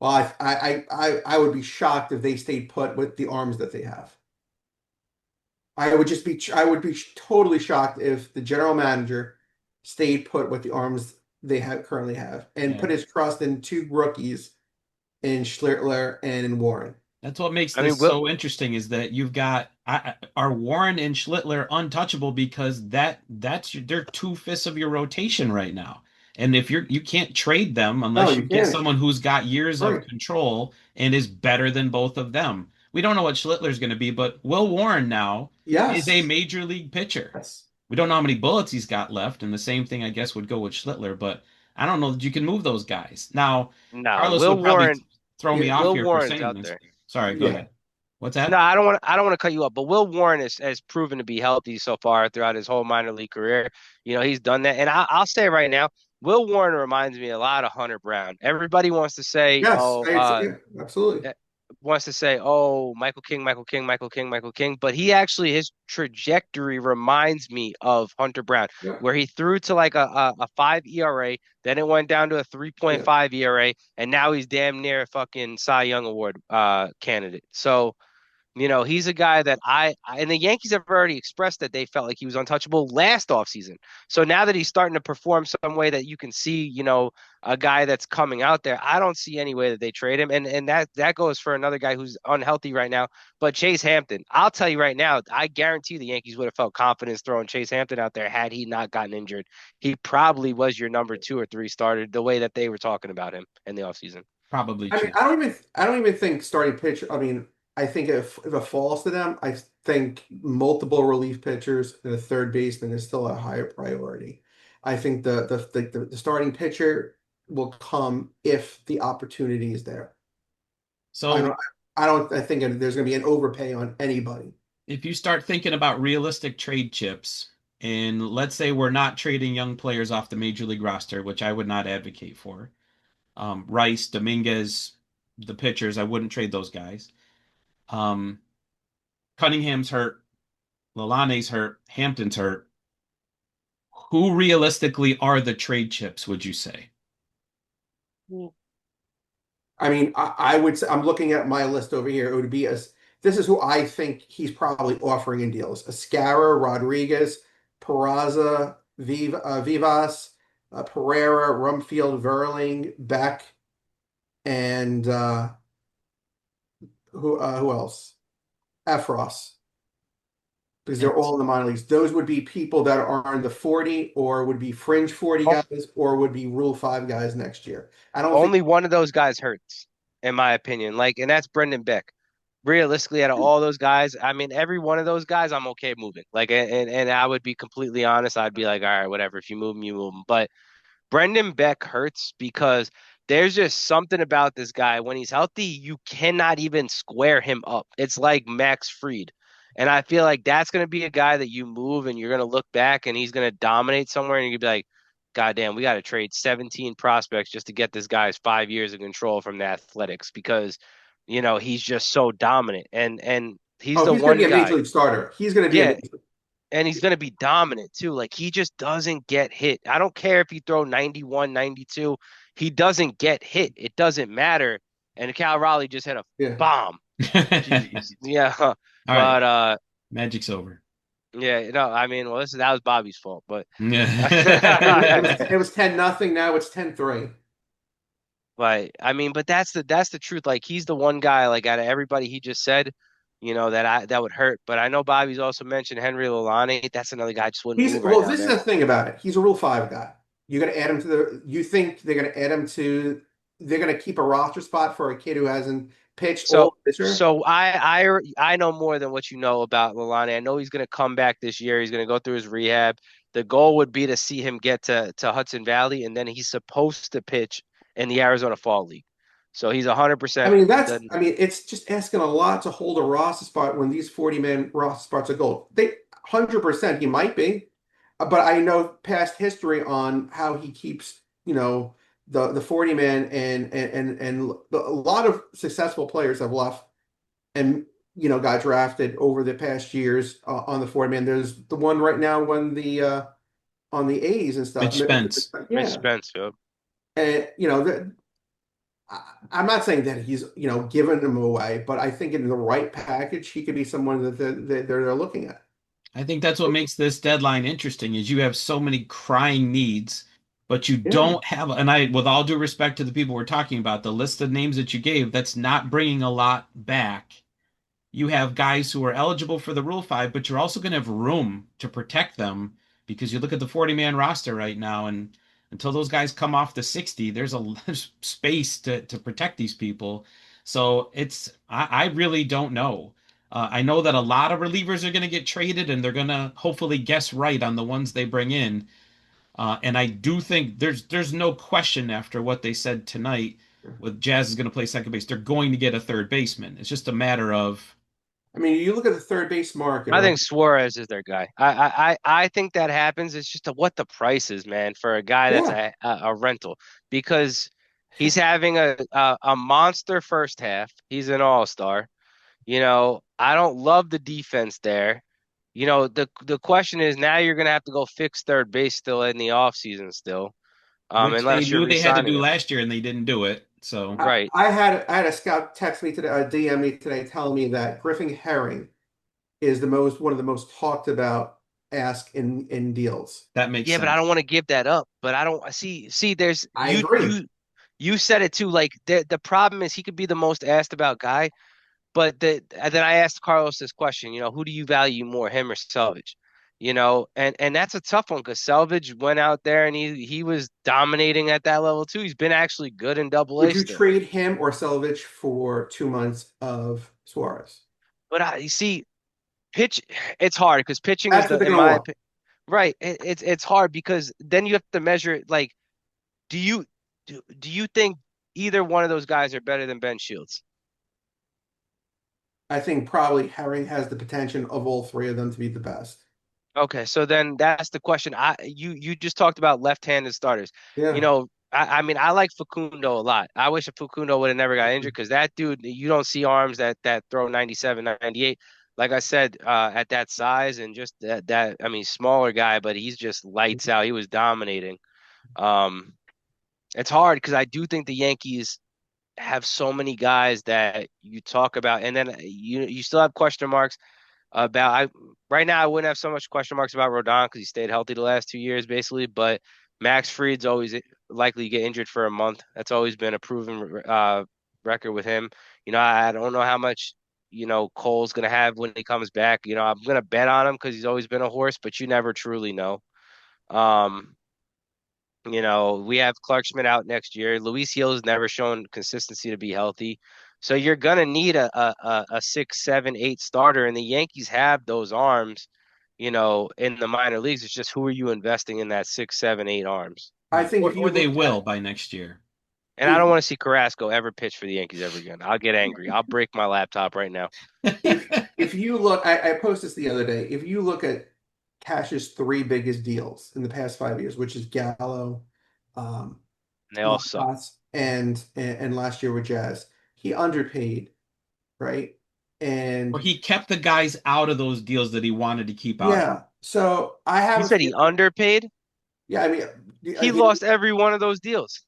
Well, I would be shocked if they stayed put with the arms that they have. I would be totally shocked if the general manager stayed put with the arms they currently have and Yeah. put his trust in two rookies in Schlittler and in Warren. That's what makes I mean, this Will, so interesting is that you've got are Warren and Schlittler untouchable because they're two-fifths of your rotation right now. And if you can't trade them No, unless you you get can't. someone who's got years of Right. control and is better than both of them. We don't know what Schlittler's going to be, but Will Warren now is a Yes. major league pitcher. Yes. We don't know how many bullets he's got left, and the same thing I guess would go with Schlittler, but I don't know that you can move those guys. Now, no, Carlos would probably throw Yeah. me off Will here for Warren's saying out this. there. Sorry, go Yeah. ahead. What's No, that? I don't want to cut you up, but Will Warren has proven to be healthy so far throughout his whole minor league career. He's done that, and I'll say right now, Will Warren reminds me a lot of Hunter Brown. Everybody wants to say, Yes. "Oh, Yeah, absolutely. wants to say, "Oh, Michael King, Michael King, Michael King, Michael King," but he actually his trajectory reminds me of Hunter Brown, Yeah, where he threw to like a 5 ERA, then it went down to a yeah. 3.5 ERA, and now he's damn near a fucking Cy Young Award candidate. So he's a guy that and the Yankees have already expressed that they felt like he was untouchable last offseason. So now that he's starting to perform some way that you can see, a guy that's coming out there, I don't see any way that they trade him. And that goes for another guy who's unhealthy right now. But Chase Hampton, I'll tell you right now, I guarantee the Yankees would have felt confidence throwing Chase Hampton out there had he not gotten injured. He probably was your number 2 or 3 starter the way that they were talking about him in the offseason. Probably I mean, true. I don't even think starting pitcher. I mean, I think if it falls to them, I think multiple relief pitchers and a third baseman is still a higher priority. I think the starting pitcher will come if the opportunity is there. I So don't I don't I think there's going to be an overpay on anybody. if you start thinking about realistic trade chips, and let's say we're not trading young players off the major league roster, which I would not advocate for. Rice, Dominguez, the pitchers, I wouldn't trade those guys. Um, Cunningham's hurt, Lalane's hurt, Hampton's hurt. Who realistically are the trade chips, would you say? I mean, I would say I'm looking at my list over here. It would be as this is who I think he's probably offering in deals: Escara, Rodriguez, Peraza, Vivas, Pereira, Rumfield, Verling, Beck, and who else? Efros, because they're all in the minor leagues. Those would be people that are in the 40 or would be fringe 40 Oh, guys or would be Rule 5 guys next year. I don't think. only one of those guys hurts, in my opinion. Like, and that's Brendan Beck. Realistically, out of all those guys, I mean, every one of those guys, I'm okay moving. Like, and I would be completely honest. I'd be like, all right, whatever. If you move him, you move him. But Brendan Beck hurts because there's just something about this guy. When he's healthy, you cannot even square him up. It's like Max Fried. And I feel like that's going to be a guy that you move and you're going to look back and he's going to dominate somewhere and you're going to be like, God damn, we got to trade 17 prospects just to get this guy's 5 years of control from the Athletics because, he's just so dominant. And he's Oh, the he's going to one be a major guy. league starter. He's going to be a Yeah, major. and he's going to be dominant too. Like he just doesn't get hit. I don't care if he throw 91, 92. He doesn't get hit. It doesn't matter. And Cal Raleigh just hit a Yeah. bomb. Jeez. Yeah. All right, But magic's over. yeah, no, I mean, well, that was Bobby's fault, but It was 10-0. Now it's 10-3. but I mean, but that's the truth. Like he's the one guy, like out of everybody he just said, that would hurt. But I know Bobby's also mentioned Henry Lalane. That's another guy I just wouldn't He's move right well, now, this is man. the thing about it. He's a Rule 5 guy. You're gonna add him to the you think they're gonna add him to they're gonna keep a roster spot for a kid who hasn't pitched So, all this year? so I know more than what you know about Lalane. I know he's going to come back this year. He's going to go through his rehab. The goal would be to see him get to Hudson Valley, and then he's supposed to pitch in the Arizona Fall League. So he's 100% done. I mean, it's just asking a lot to hold a roster spot when these 40-man roster spots are gold. 100% he might be, but I know past history on how he keeps, the 40-man and a lot of successful players have left and got drafted over the past years on the 40-man. There's the one right now when the on the A's and stuff. Mitch Spence. Mitch Yeah. Spence, yep. And I'm not saying that he's, giving them away, but I think in the right package, he could be someone that they're looking at. I think that's what makes this deadline interesting is you have so many crying needs, but you Yeah. don't have, and I, with all due respect to the people we're talking about, the list of names that you gave, that's not bringing a lot back. You have guys who are eligible for the Rule 5, but you're also going to have room to protect them because you look at the 40-man roster right now, and until those guys come off the 60, there's space to protect these people. So I really don't know. I know that a lot of relievers are going to get traded, and they're going to hopefully guess right on the ones they bring in. And I do think there's no question after what they said tonight with Jazz is going to play second base, they're going to get a third baseman. It's just a matter of I mean, you look at the third base market, I right? think Suarez is their guy. I think that happens. It's just what the price is, man, for a guy that's Yeah. a rental because. He's having a monster first half. He's an all-star. I don't love the defense there. The question is now you're gonna have to go fix third base still in the offseason still. Which they Unless you're knew they had to re-signing do him. last year and they didn't do it. So Right. I had a scout text me today, DM me today, telling me that Griffin Herring is the most one of the most talked about ask in deals. that makes Yeah, but I sense. don't want to give that up. But I don't see there's I agree. you said it too. Like the problem is he could be the most asked about guy, but then I asked Carlos this question, who do you value more, him or Selvage? And that's a tough one because Selvage went out there and he was dominating at that level too. He's been actually good in double Would A you still. trade him or Selvich for 2 months of Suarez? But you see, pitch it's hard because pitching is That's what the they're in gonna my want. opinion right. It's hard because then you have to measure it like do you do you think either one of those guys are better than Ben Shields? I think probably Herring has the potential of all three of them to be the best. Okay, so then that's the question. You just talked about left-handed starters. Yeah. I mean I like Facundo a lot. I wish Facundo would have never got injured because that dude, you don't see arms that throw 97, 98. Like I said, at that size and just that I mean smaller guy, but he's just lights out. He was dominating. Um, it's hard because I do think the Yankees have so many guys that you talk about, and then you still have question marks about I right now I wouldn't have so much question marks about Rodon because he stayed healthy the last 2 years basically, but Max Fried's always likely to get injured for a month. That's always been a proven record with him. I don't know how much Cole's gonna have when he comes back. I'm gonna bet on him because he's always been a horse, but you never truly know. Um, we have Clark Schmidt out next year. Luis Gil has never shown consistency to be healthy. So you're gonna need a 6, 7, 8 starter, and the Yankees have those arms, in the minor leagues. It's just who are you investing in that 6, 7, 8 arms? I Yeah. think Or if you they look will at by next year. And I if don't want to see Carrasco ever pitch for the Yankees ever again. I'll get angry. I'll break my laptop right now. if if you look, I posted this the other day. If you look at Cash's three biggest deals in the past 5 years, which is Gallo, um, And they all suck. Montas, and last year with Jazz, he underpaid, right? Or And he kept the guys out of those deals that he wanted to keep out of. yeah, so I have You a said he feeling. underpaid. Yeah, I mean, He lost every one of those deals.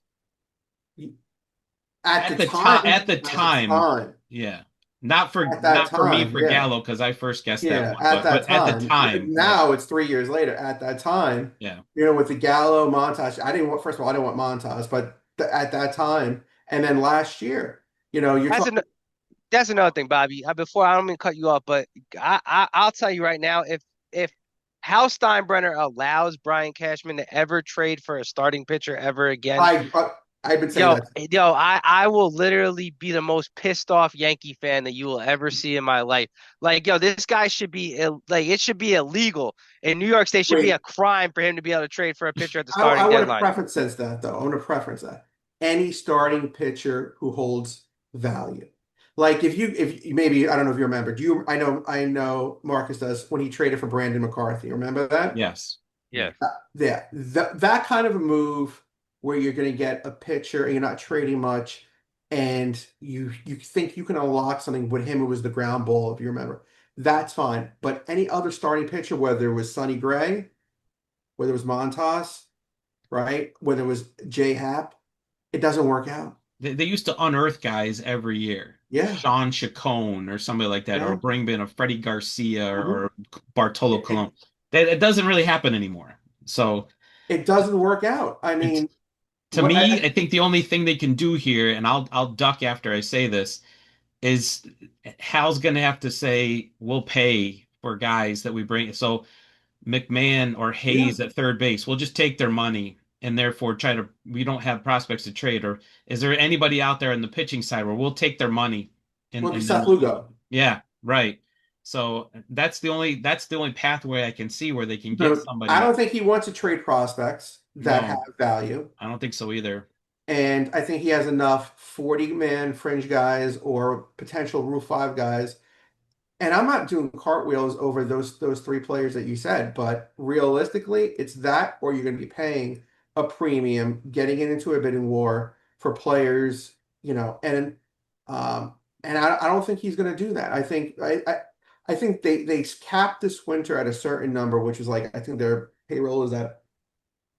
at the At the time, time, at the at the time, time, yeah. at that Not for me time, for yeah. Gallo because I first guessed that Yeah, one, at that but at the time. time, yeah, Now it's 3 years later. At that time, yeah. with the Gallo montage, I didn't want, first of all, I didn't want montage, but at that time, and then last year, you're That's an talking That's another thing, Bobby. Before I don't mean to cut you off, but I'll tell you right now, if Hal Steinbrenner allows Brian Cashman to ever trade for a starting pitcher ever again, I've been saying yo, that. yo, I will literally be the most pissed off Yankee fan that you will ever see in my life. Like, yo, this guy should be like it should be illegal in New York State. Should be a Wait, crime for him to be able to trade for a pitcher at the I starting want to deadline. preference sense that though. I want to preference that any starting pitcher who holds value. Like if maybe I don't know if you remember. Do you? I know Marcus does when he traded for Brandon McCarthy. Remember that? Yes. Yeah. Yeah. Yeah, that kind of a move where you're going to get a pitcher and you're not trading much, and you think you can unlock something with him. It was the ground ball, if you remember. That's fine. But any other starting pitcher, whether it was Sonny Gray, whether it was Montas, right, whether it was J Happ, it doesn't work out. They used to unearth guys every year. Yeah, Sean Chacon or somebody like that, or yeah. bring in a Freddie Garcia Mhm. or Bartolo It, it Colon. That it doesn't really happen anymore. So it doesn't work out. I it's mean, to what me, I think the only thing they can do here, and I'll duck after I say this, is Hal's gonna have to say we'll pay for guys that we bring. So McMahon or yeah. Hayes at third base, we'll just take their money and therefore we don't have prospects to trade. Or is there anybody out there in the pitching side where we'll take their money Well, and then Seth we'll do it? Lugo. Yeah, right. So that's the only pathway I can see where they can get No, I somebody. don't think he wants to trade prospects that have No, value. I don't think so either. And I think he has enough 40-man fringe guys or potential Rule 5 guys. And I'm not doing cartwheels over those three players that you said, but realistically, it's that or you're going to be paying a premium, getting it into a bidding war for players, um, and I don't think he's going to do that. I think they capped this winter at a certain number, which is like I think their payroll is at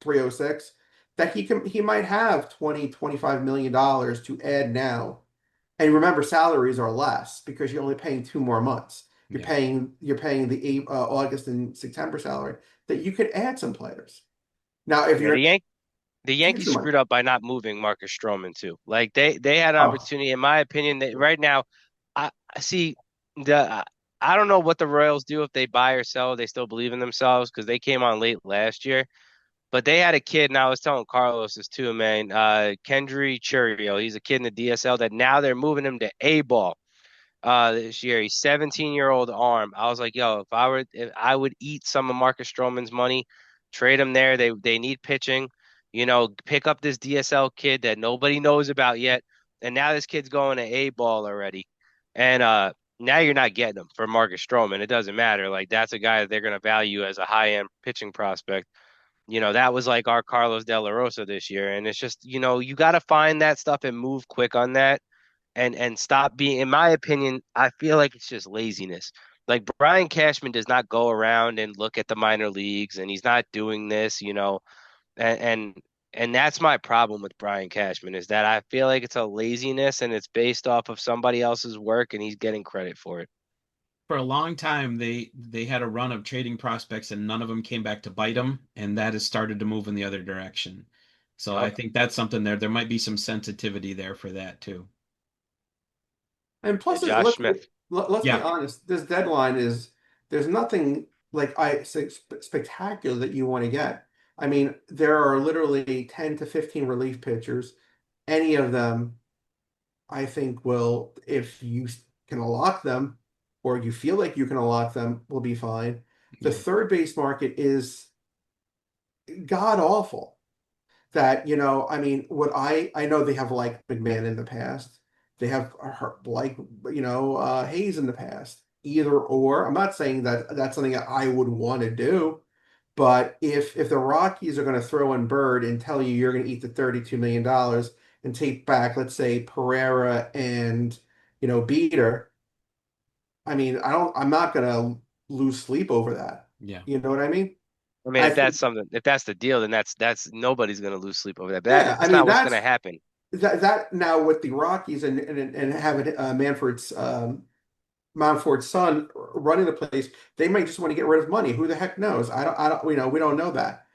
306. That he might have 20-25 million dollars to add now. And remember, salaries are less because you're only paying 2 more months. Yeah. You're paying the August and September salary that you could add some players. Now, if Yeah, you're the Yankees future money, screwed up by not moving Marcus Stroman too. Like they had an oh, opportunity, in my opinion. That right now, I see the I don't know what the Royals do if they buy or sell. They still believe in themselves because they came on late last year. But they had a kid, and I was telling Carlos this too, man. Kendry Churio, he's a kid in the DSL that now they're moving him to A ball this year. He's 17-year-old arm. I was like, yo, if I would eat some of Marcus Stroman's money, trade him there. They need pitching. Pick up this DSL kid that nobody knows about yet. And now this kid's going to A ball already. And now you're not getting him for Marcus Stroman. It doesn't matter. Like that's a guy that they're going to value as a high-end pitching prospect. That was like our Carlos De La Rosa this year. And it's just, you got to find that stuff and move quick on that and stop being, in my opinion, I feel like it's just laziness. Like Brian Cashman does not go around and look at the minor leagues, and he's not doing this, and and, and that's my problem with Brian Cashman is that I feel like it's a laziness and it's based off of somebody else's work, and he's getting credit for it. For a long time, they had a run of trading prospects, and none of them came back to bite them, and that has started to move in the other direction. So I Yep. think that's something there. There might be some sensitivity there for that too. and Yeah, plus, Josh Smith. let's be Yeah. honest. This deadline is there's nothing like I say spectacular that you want to get. I mean, there are literally 10 to 15 relief pitchers. Any of them I think will, if you can unlock them or you feel like you can unlock them, will be fine. The Yeah. third base market is god awful. That, I mean, what I know they have like McMahon in the past. They have like, Hayes in the past. Either or. I'm not saying that that's something that I would want to do, but if the Rockies are going to throw in Bird and tell you you're going to eat the $32 million and take back, let's say, Pereira and Beater, I mean, I'm not going to lose sleep over that. Yeah. You know what I mean? I mean, I think, if that's the deal, then that's nobody's gonna lose sleep over that. But yeah, I that's mean, not what's gonna happen. that now with the Rockies and having Manford's son running the place, they might just want to get rid of money. Who the heck knows? I don't, we don't know that.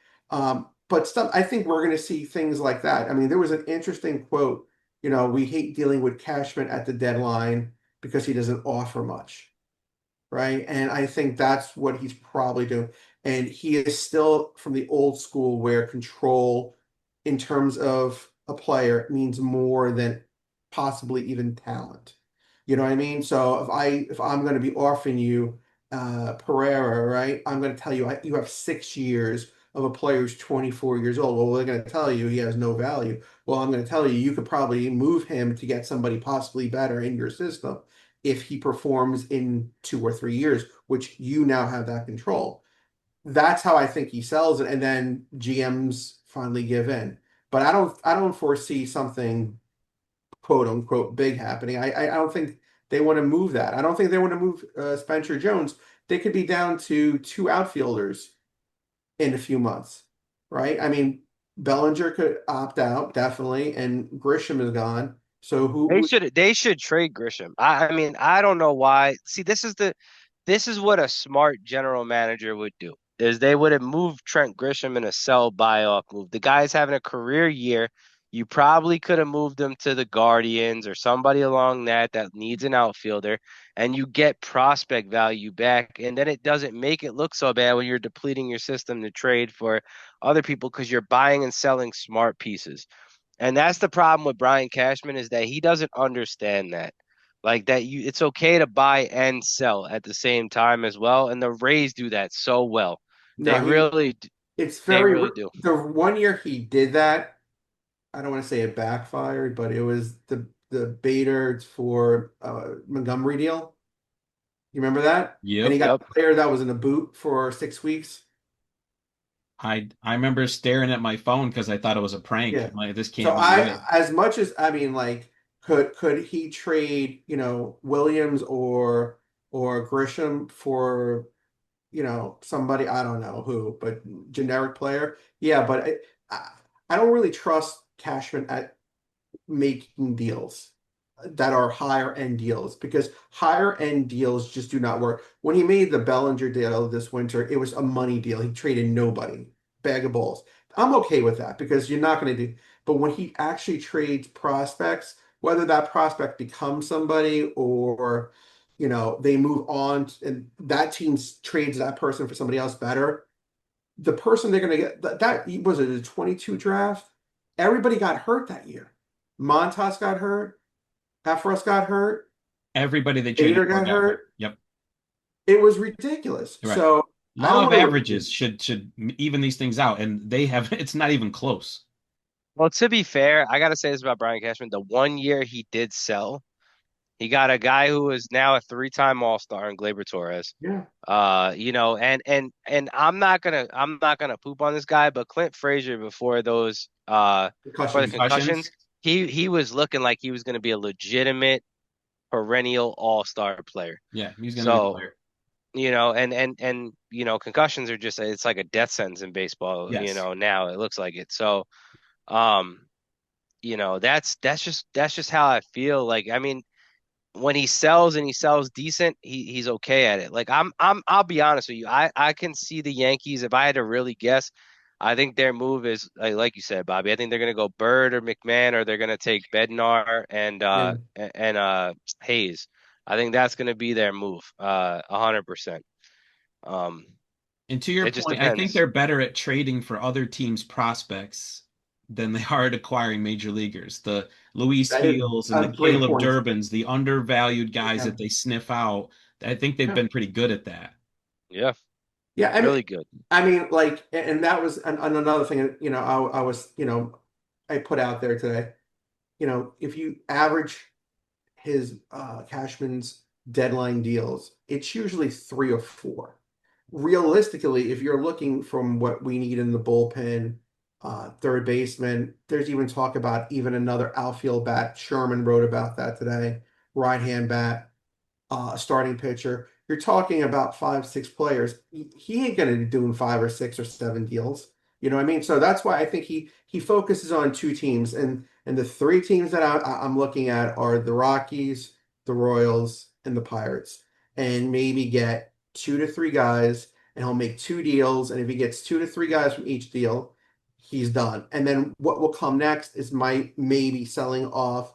But stuff, I think we're going to see things like that. I mean, there was an interesting quote, we hate dealing with Cashman at the deadline because he doesn't offer much, right? And I think that's what he's probably doing. And he is still from the old school where control in terms of a player means more than possibly even talent. You know what I mean? So if I'm going to be offering you Pereira, right? I'm going to tell you you have 6 years of a player who's 24 years old. Well, they're going to tell you he has no value. Well, I'm going to tell you you could probably move him to get somebody possibly better in your system if he performs in 2 or 3 years, which you now have that control. That's how I think he sells it, and then GMs finally give in. But I don't foresee something quote unquote big happening. I don't think they want to move that. I don't think they want to move Spencer Jones. They could be down to two outfielders in a few months, right? I mean, Bellinger could opt out definitely, and Grisham is gone. So They should trade Grisham. I mean, I don't know why. See, this is what a smart general manager would do. Is they would have moved Trent Grisham in a sell buy-off move. The guy's having a career year. You probably could have moved him to the Guardians or somebody along that needs an outfielder, and you get prospect value back. And then it doesn't make it look so bad when you're depleting your system to trade for other people because you're buying and selling smart pieces. And that's the problem with Brian Cashman is that he doesn't understand that. Like that it's okay to buy and sell at the same time as well. And the Rays do that so well. no, They he really it's they very really do. the one year he did that. I don't want to say it backfired, but it was the Bader for Montgomery deal. You remember that? And Yep. he got Yep. a player that was in a boot for 6 weeks. I remember staring at my phone because I thought it was a prank. Yeah. I'm like, this So can't be real. as much as I mean, like, could he trade, Williams or Grisham for, somebody, I don't know who, but generic player? Yeah, but I don't really trust Cashman at making deals that are higher end deals because higher end deals just do not work. When he made the Bellinger deal this winter, it was a money deal. He traded nobody, bag of balls. I'm okay with that because you're not going to do. But when he actually trades prospects, whether that prospect becomes somebody or they move on and that team trades that person for somebody else better, the person they're going to get that was it a 22 draft. Everybody got hurt that year. Montas got hurt. Efros got hurt. Everybody they traded Bader for got got hurt. hurt. Yep, It was ridiculous. you're right. So I don't Law of want to really. averages should even these things out, and they have it's not even close. Well, to be fair, I gotta say this about Brian Cashman. The 1 year he did sell, he got a guy who is now a three-time All-Star in Gleyber Torres. Yeah, And I'm not gonna poop on this guy, but Clint Frazier before the concussions. concussions, Concussions. he was looking like he was gonna be a legitimate perennial all-star player. Yeah, he's gonna be the So, player. concussions are just it's like a death sentence in baseball, Yes. now it looks like it. So, um, that's just how I feel. Like, I mean, when he sells and he sells decent, he's okay at it. Like I'll be honest with you. I can see the Yankees, if I had to really guess, I think their move is like you said, Bobby. I think they're gonna go Bird or McMahon, or they're gonna take Bednar Yeah. and Hayes. I think that's gonna be their move, 100%. Um, And to your it just point, I think depends. they're better at trading for other teams' prospects than they are at acquiring major leaguers. The Luis That is Fields and the a great Caleb point. Durbins, the undervalued guys Yeah. that they sniff out, I think they've Yeah. been pretty good at that. Yeah, Yeah. really good. I mean, like, and that was another thing, I was, I put out there today. If you average his Cashman's deadline deals, it's usually three or four. Realistically, if you're looking from what we need in the bullpen, third baseman, there's even talk about even another outfield bat. Sherman wrote about that today. Right hand bat, starting pitcher. You're talking about five, six players. He ain't going to be doing five or six or seven deals. You know what I mean? So that's why I think he focuses on two teams, and the three teams that I'm looking at are the Rockies, the Royals, and the Pirates, and maybe get two to three guys, and he'll make two deals, and if he gets two to three guys from each deal, he's done. And then what will come next is maybe selling off.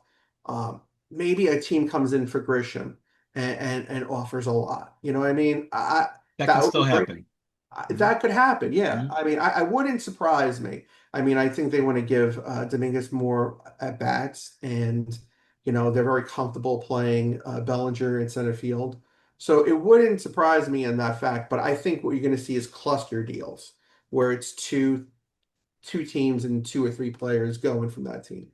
Maybe a team comes in for Grisham and offers a lot. You know what I mean? That can That would still be great. happen. Mhm. That could happen. Yeah. Mhm. I mean, I wouldn't surprise me. I mean, I think they want to give Dominguez more at bats, and they're very comfortable playing Bellinger in center field. So it wouldn't surprise me in that fact. But I think what you're going to see is cluster deals where it's two teams and two or three players going from that team.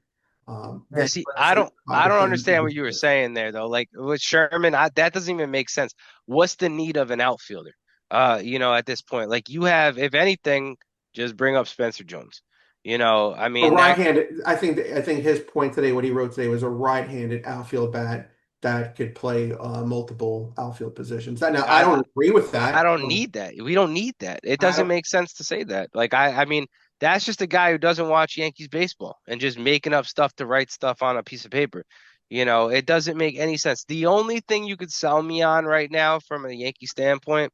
Yeah, Then see, let's see how I the don't thing understand what you were goes. saying there though. Like with Sherman, that doesn't even make sense. What's the need of an outfielder? At this point, like you have, if anything, just bring up Spencer Jones. I A mean that right-handed, I think his point today, what he wrote today, was a right-handed outfield bat that could play multiple outfield positions. Now, I I don't agree with I that. don't need that. We don't need that. It I doesn't don't. make sense to say that. Like I mean, that's just a guy who doesn't watch Yankees baseball and just making up stuff to write stuff on a piece of paper. It doesn't make any sense. The only thing you could sell me on right now from a Yankee standpoint,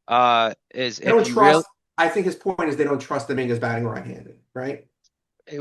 is They if don't you real trust. I think his point is they don't trust Dominguez batting right-handed, right?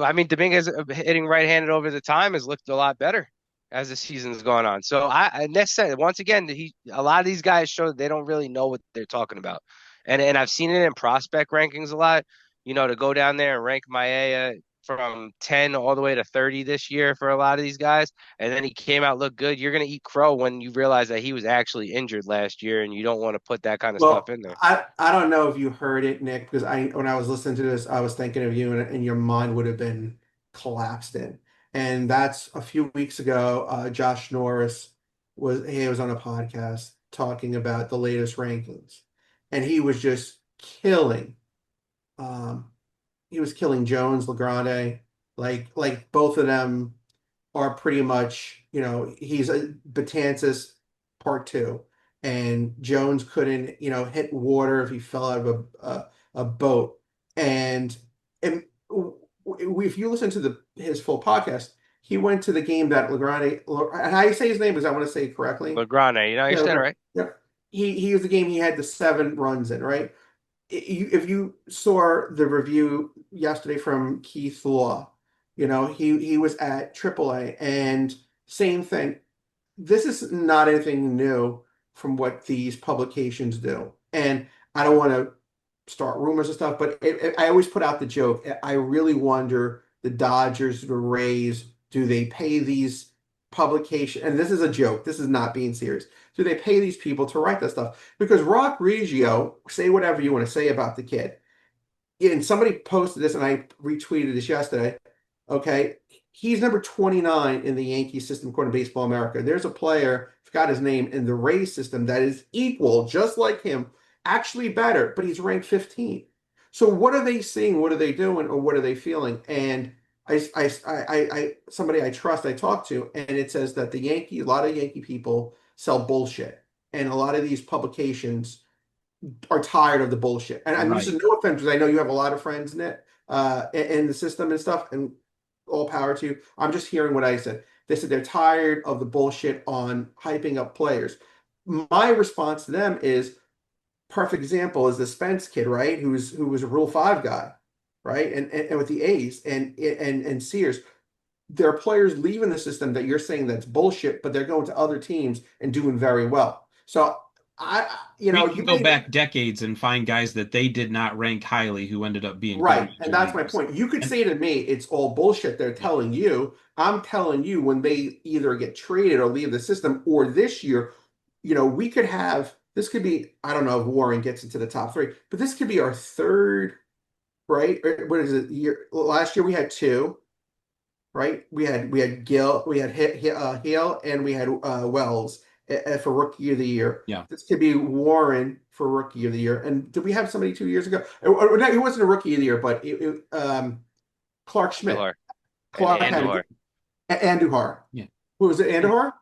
I mean, Dominguez hitting right-handed over the time has looked a lot better as the season's gone on. So and that's said once again, a lot of these guys show that they don't really know what they're talking about, and I've seen it in prospect rankings a lot. To go down there and rank Maeda from 10 all the way to 30 this year for a lot of these guys, and then he came out look good. You're gonna eat crow when you realize that he was actually injured last year, and you don't want to put that kind of stuff Well, in there. I don't know if you heard it, Nick, because when I was listening to this, I was thinking of you, and your mind would have been collapsed in. And that's a few weeks ago. Josh Norris he was on a podcast talking about the latest rankings, and he was just killing Um, he was killing Jones, LeGrande, like both of them are pretty much, he's a Betances part two, and Jones couldn't, hit water if he fell out of a boat, and if you listen to his full podcast, he went to the game that Legrande, and I say his name because I want to say it correctly. LeGrand, you Yeah, said it right. yeah. He was the game he had the 7 runs in, right? If you saw the review yesterday from Keith Law, he was at AAA, and same thing. This is not anything new from what these publications do. And I don't want to start rumors and stuff, but I always put out the joke. I really wonder the Dodgers, the Rays, do they pay these publications? And this is a joke. This is not being serious. Do they pay these people to write that stuff? Because Rock Reggio, say whatever you want to say about the kid, and somebody posted this and I retweeted this yesterday. Okay. He's number 29 in the Yankee system, according to Baseball America. There's a player, forgot his name, in the Rays system that is equal, just like him, actually better, but he's ranked 15. So what are they seeing? What are they doing? Or what are they feeling? And somebody I trust, I talked to, and it says that a lot of Yankee people sell bullshit. And a lot of these publications are tired of the bullshit. And this is Right. no offense, because I know you have a lot of friends in it, in the system and stuff, and all power to you. I'm just hearing what I said. They said they're tired of the bullshit on hyping up players. My response to them is perfect example is the Spence kid, right? Who was a Rule 5 guy, right? And with the A's and Sears. There are players leaving the system that you're saying that's bullshit, but they're going to other teams and doing very well. So We you can go may back decades and find guys that they did not rank highly who ended up being good right, and major that's my leaguers. point. You could And say to me, it's all bullshit they're yeah, telling you. I'm telling you when they either get traded or leave the system, or this year, we could have this could be, I don't know if Warren gets into the top three, but this could be our third, right? What is it? Last year we had two, right? We had Gill, we had Hale, and we had Wells for Rookie of the Year. yeah. This could be Warren for Rookie of the Year. And did we have somebody 2 years ago? No, he wasn't a Rookie of the Year, but Clark Schmidt. Andujar and Clark had a Andujar. good Andujar. Yeah. Who was it? Andujar?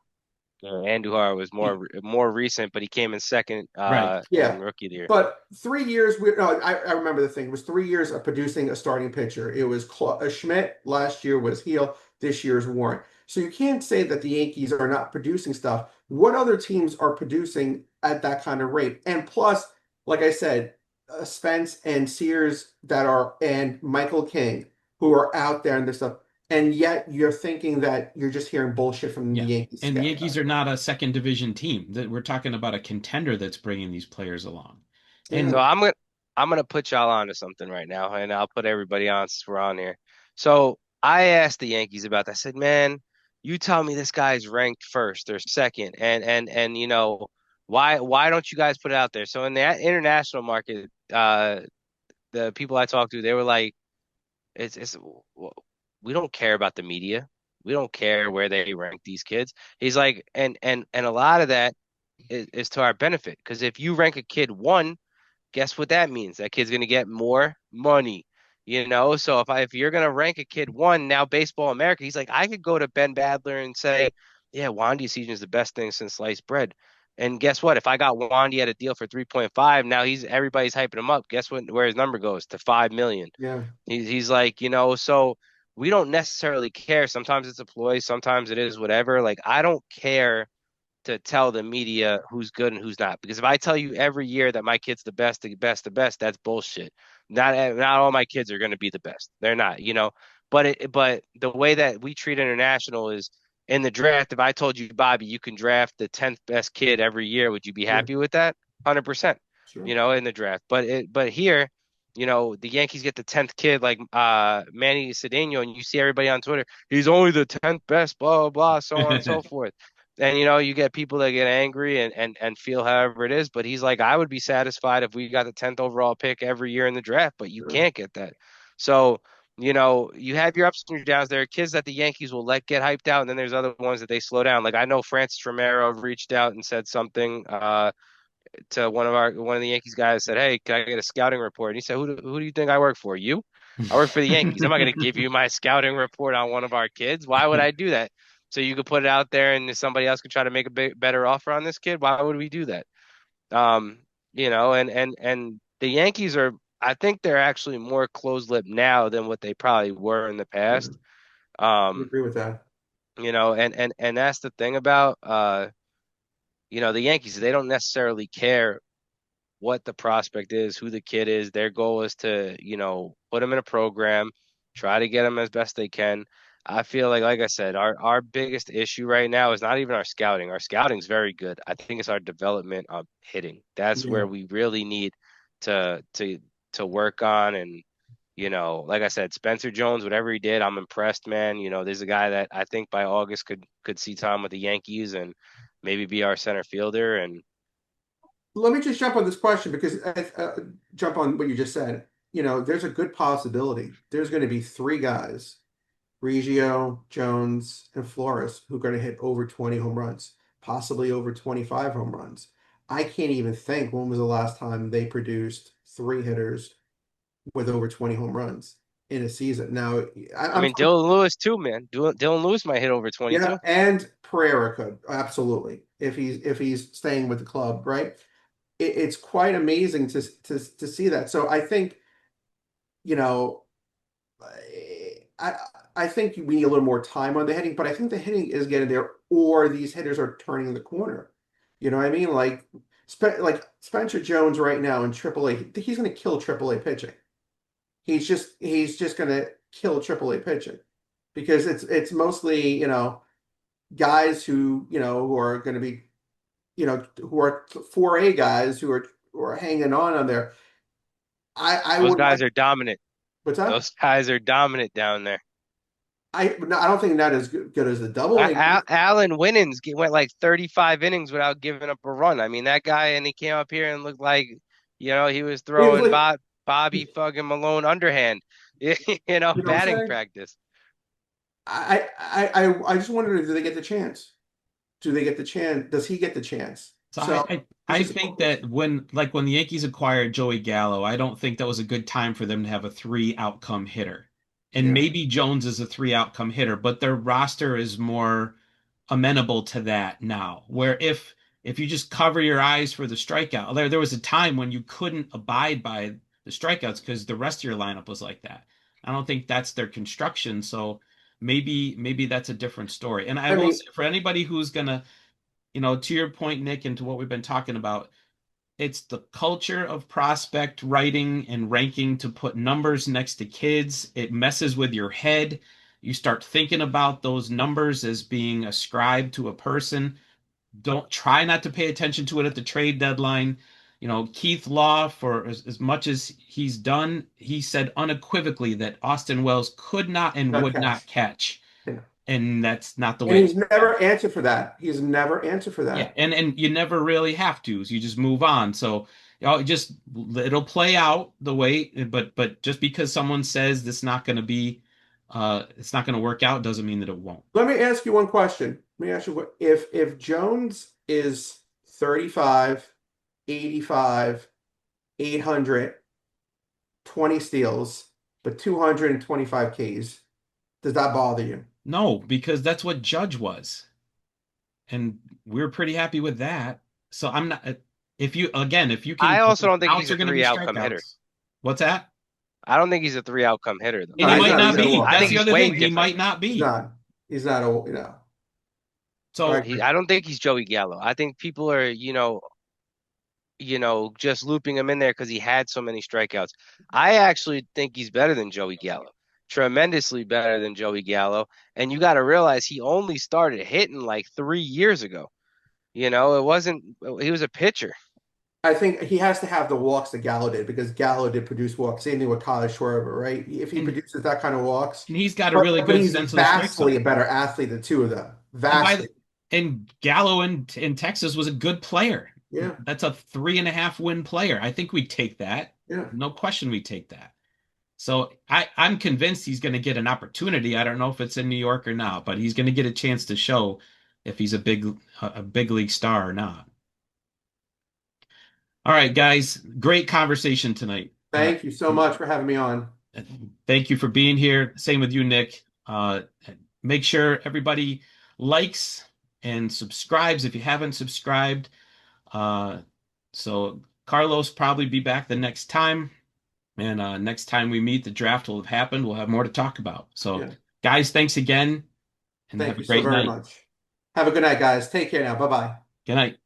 Andujar was Yeah. more recent, but he came in second Right. in Yeah. rookie of the year. But 3 years, no, I remember the thing. It was 3 years of producing a starting pitcher. It was Schmidt. Last year was Heel. This year is Warren. So you can't say that the Yankees are not producing stuff. What other teams are producing at that kind of rate? And plus, like I said, Spence and Sears and Michael King, who are out there and this stuff. And yet you're thinking that you're just hearing bullshit from the Yeah. Yankees And the guy. Yankees are not a second division team. That we're talking about a contender that's bringing these players along. So Yeah. And I'm gonna put y'all onto something right now, and I'll put everybody on since we're on here. So I asked the Yankees about that. I said, "Man, you tell me this guy's ranked first or second, and why don't you guys put it out there?" So in the international market, the people I talked to, they were like, "It's we don't care about the media. We don't care where they rank these kids." He's like, and a lot of that is to our benefit because if you rank a kid one, guess what that means? That kid's gonna get more money. So if you're gonna rank a kid one, now Baseball America, he's like, I could go to Ben Badler and say, yeah, Wandy season is the best thing since sliced bread. And guess what? If I got Wandy at a deal for 3.5, now everybody's hyping him up. Guess what? Where his number goes to 5 million. Yeah. He's like, so we don't necessarily care. Sometimes it's a ploy, sometimes it is whatever. Like I don't care to tell the media who's good and who's not. Because if I tell you every year that my kid's the best, the best, the best, that's bullshit. Not all my kids are going to be the best. They're not. But the way that we treat international is in the draft. If I told you, Bobby, you can draft the 10th best kid every year, would you be Yeah. happy with that? 100%. Sure. In the draft. But here, the Yankees get the 10th kid like Manny Cedeno, and you see everybody on Twitter, he's only the 10th best, blah blah blah, so on and so forth. And you get people that get angry and feel however it is, but he's like, I would be satisfied if we got the 10th overall pick every year in the draft, but you Sure. can't get that. So, you have your ups and your downs. There are kids that the Yankees will let get hyped out, and then there's other ones that they slow down. Like I know Francis Romero reached out and said something. to one of the Yankees guys, said, "Hey, can I get a scouting report?" And he said, who do you think I work for? You? I work for the Yankees. I'm not going to give you my scouting report on one of our kids. Why would I do that? So you could put it out there and somebody else could try to make a better offer on this kid. Why would we do that? Um, and the Yankees are, I think they're actually more closed-lipped now than what they probably were in the Yeah, past. I Um, agree with that. and that's the thing about the Yankees. They don't necessarily care what the prospect is, who the kid is. Their goal is to, put them in a program, try to get them as best they can. I feel like I said, our biggest issue right now is not even our scouting. Our scouting's very good. I think it's our development of hitting. That's Yeah. where we really need to to to work on. And like I said, Spencer Jones, whatever he did, I'm impressed, man. There's a guy that I think by August could see time with the Yankees and maybe be our center fielder. And Let me just jump on this question because jump on what you just said. There's a good possibility there's going to be three guys, Reggio, Jones, and Flores, who are going to hit over 20 home runs, possibly over 25 home runs. I can't even think when was the last time they produced three hitters with over 20 home runs in a season. Now, I I'm mean, Dylan Lewis too, man. Dylan Lewis might hit over yeah, 22. and Pereira could absolutely if he's staying with the club, right? It's quite amazing to see that. So I think you know I I think we need a little more time on the hitting, but I think the hitting is getting there, or these hitters are turning the corner. You know what I mean? Like Spencer Jones right now in AAA, he's going to kill AAA pitching. He's just going to kill AAA pitching because it's mostly guys who are going to be who are 4A guys who are hanging on there. I Those would guys like are dominant. what's that? Those guys are dominant down there. No, I don't think that is good as the double A guys. Alan Winans went like 35 innings without giving up a run. I mean, that guy, and he came up here and looked like, he was He was throwing like, Bobby fucking Malone underhand, you know what I'm batting saying? practice. I just wondered, do they get the chance? Do they get the chance? Does he get the chance? So So it's I just think that when the Yankees acquired Joey Gallo, I don't think that was a good time for them to have a three outcome hitter. And yeah. maybe Jones is a three outcome hitter, but their roster is more amenable to that now. Where if you just cover your eyes for the strikeout, there was a time when you couldn't abide by the strikeouts because the rest of your lineup was like that. I don't think that's their construction, so maybe that's a different story. And I I will mean, say for anybody who's gonna to your point, Nick, and to what we've been talking about, it's the culture of prospect writing and ranking to put numbers next to kids. It messes with your head. You start thinking about those numbers as being ascribed to a person. Don't try not to pay attention to it at the trade deadline. Keith Law, for as much as he's done, he said unequivocally that Austin Wells could not and not would not catch. catch. Yeah. And that's not the And way. he's never answered for that. He's never answered for Yeah, that. and you never really have to. So you just move on. So just it'll play out the way, but just because someone says this not going to be, it's not going to work out, doesn't mean that it won't. Let me ask you one question. Let me ask you what if Jones is 35, 85, 800, 20 steals, but 225 Ks, does that bother you? No, because that's what Judge was, and we're pretty happy with that. So I'm not. If you I can, if also the don't think he's outs a are going to be three outcome hitter. strikeouts. What's that? I don't think he's a three outcome hitter though. And No, he I might think not he's not a be. I walk That's think the guy. he's other way thing. He different. might not He's be. not. He's not a. I So agree. I don't think he's Joey Gallo. I think people are, just looping him in there because he had so many strikeouts. I actually think he's better than Joey Gallo, tremendously better than Joey Gallo. And you got to realize he only started hitting like 3 years ago. It wasn't, he was a pitcher. I think he has to have the walks that Gallo did because Gallo did produce walks. Same thing with Kyle Schwarber, right? If he and produces that kind of walks, and he's got a but really but good he's sense of the strike vastly a zone. better athlete than two of them. And Vastly. Gallo in Texas was a good player. Yeah. That's a 3.5 win player. I think we take that. Yeah. No question we take that. So I'm convinced he's going to get an opportunity. I don't know if it's in New York or not, but he's going to get a chance to show if he's a big league star or not. All right, guys, great conversation tonight. Thank you so much for having me on. Thank you for being here. Same with you, Nick. Make sure everybody likes and subscribes if you haven't subscribed. Uh, so Carlos probably be back the next time. And next time we meet, the draft will have happened. We'll have more to talk about. So, Yeah. guys, thanks again and have Thank a you so great very night. much. Have a good night, guys. Take care now. Bye bye. Good night.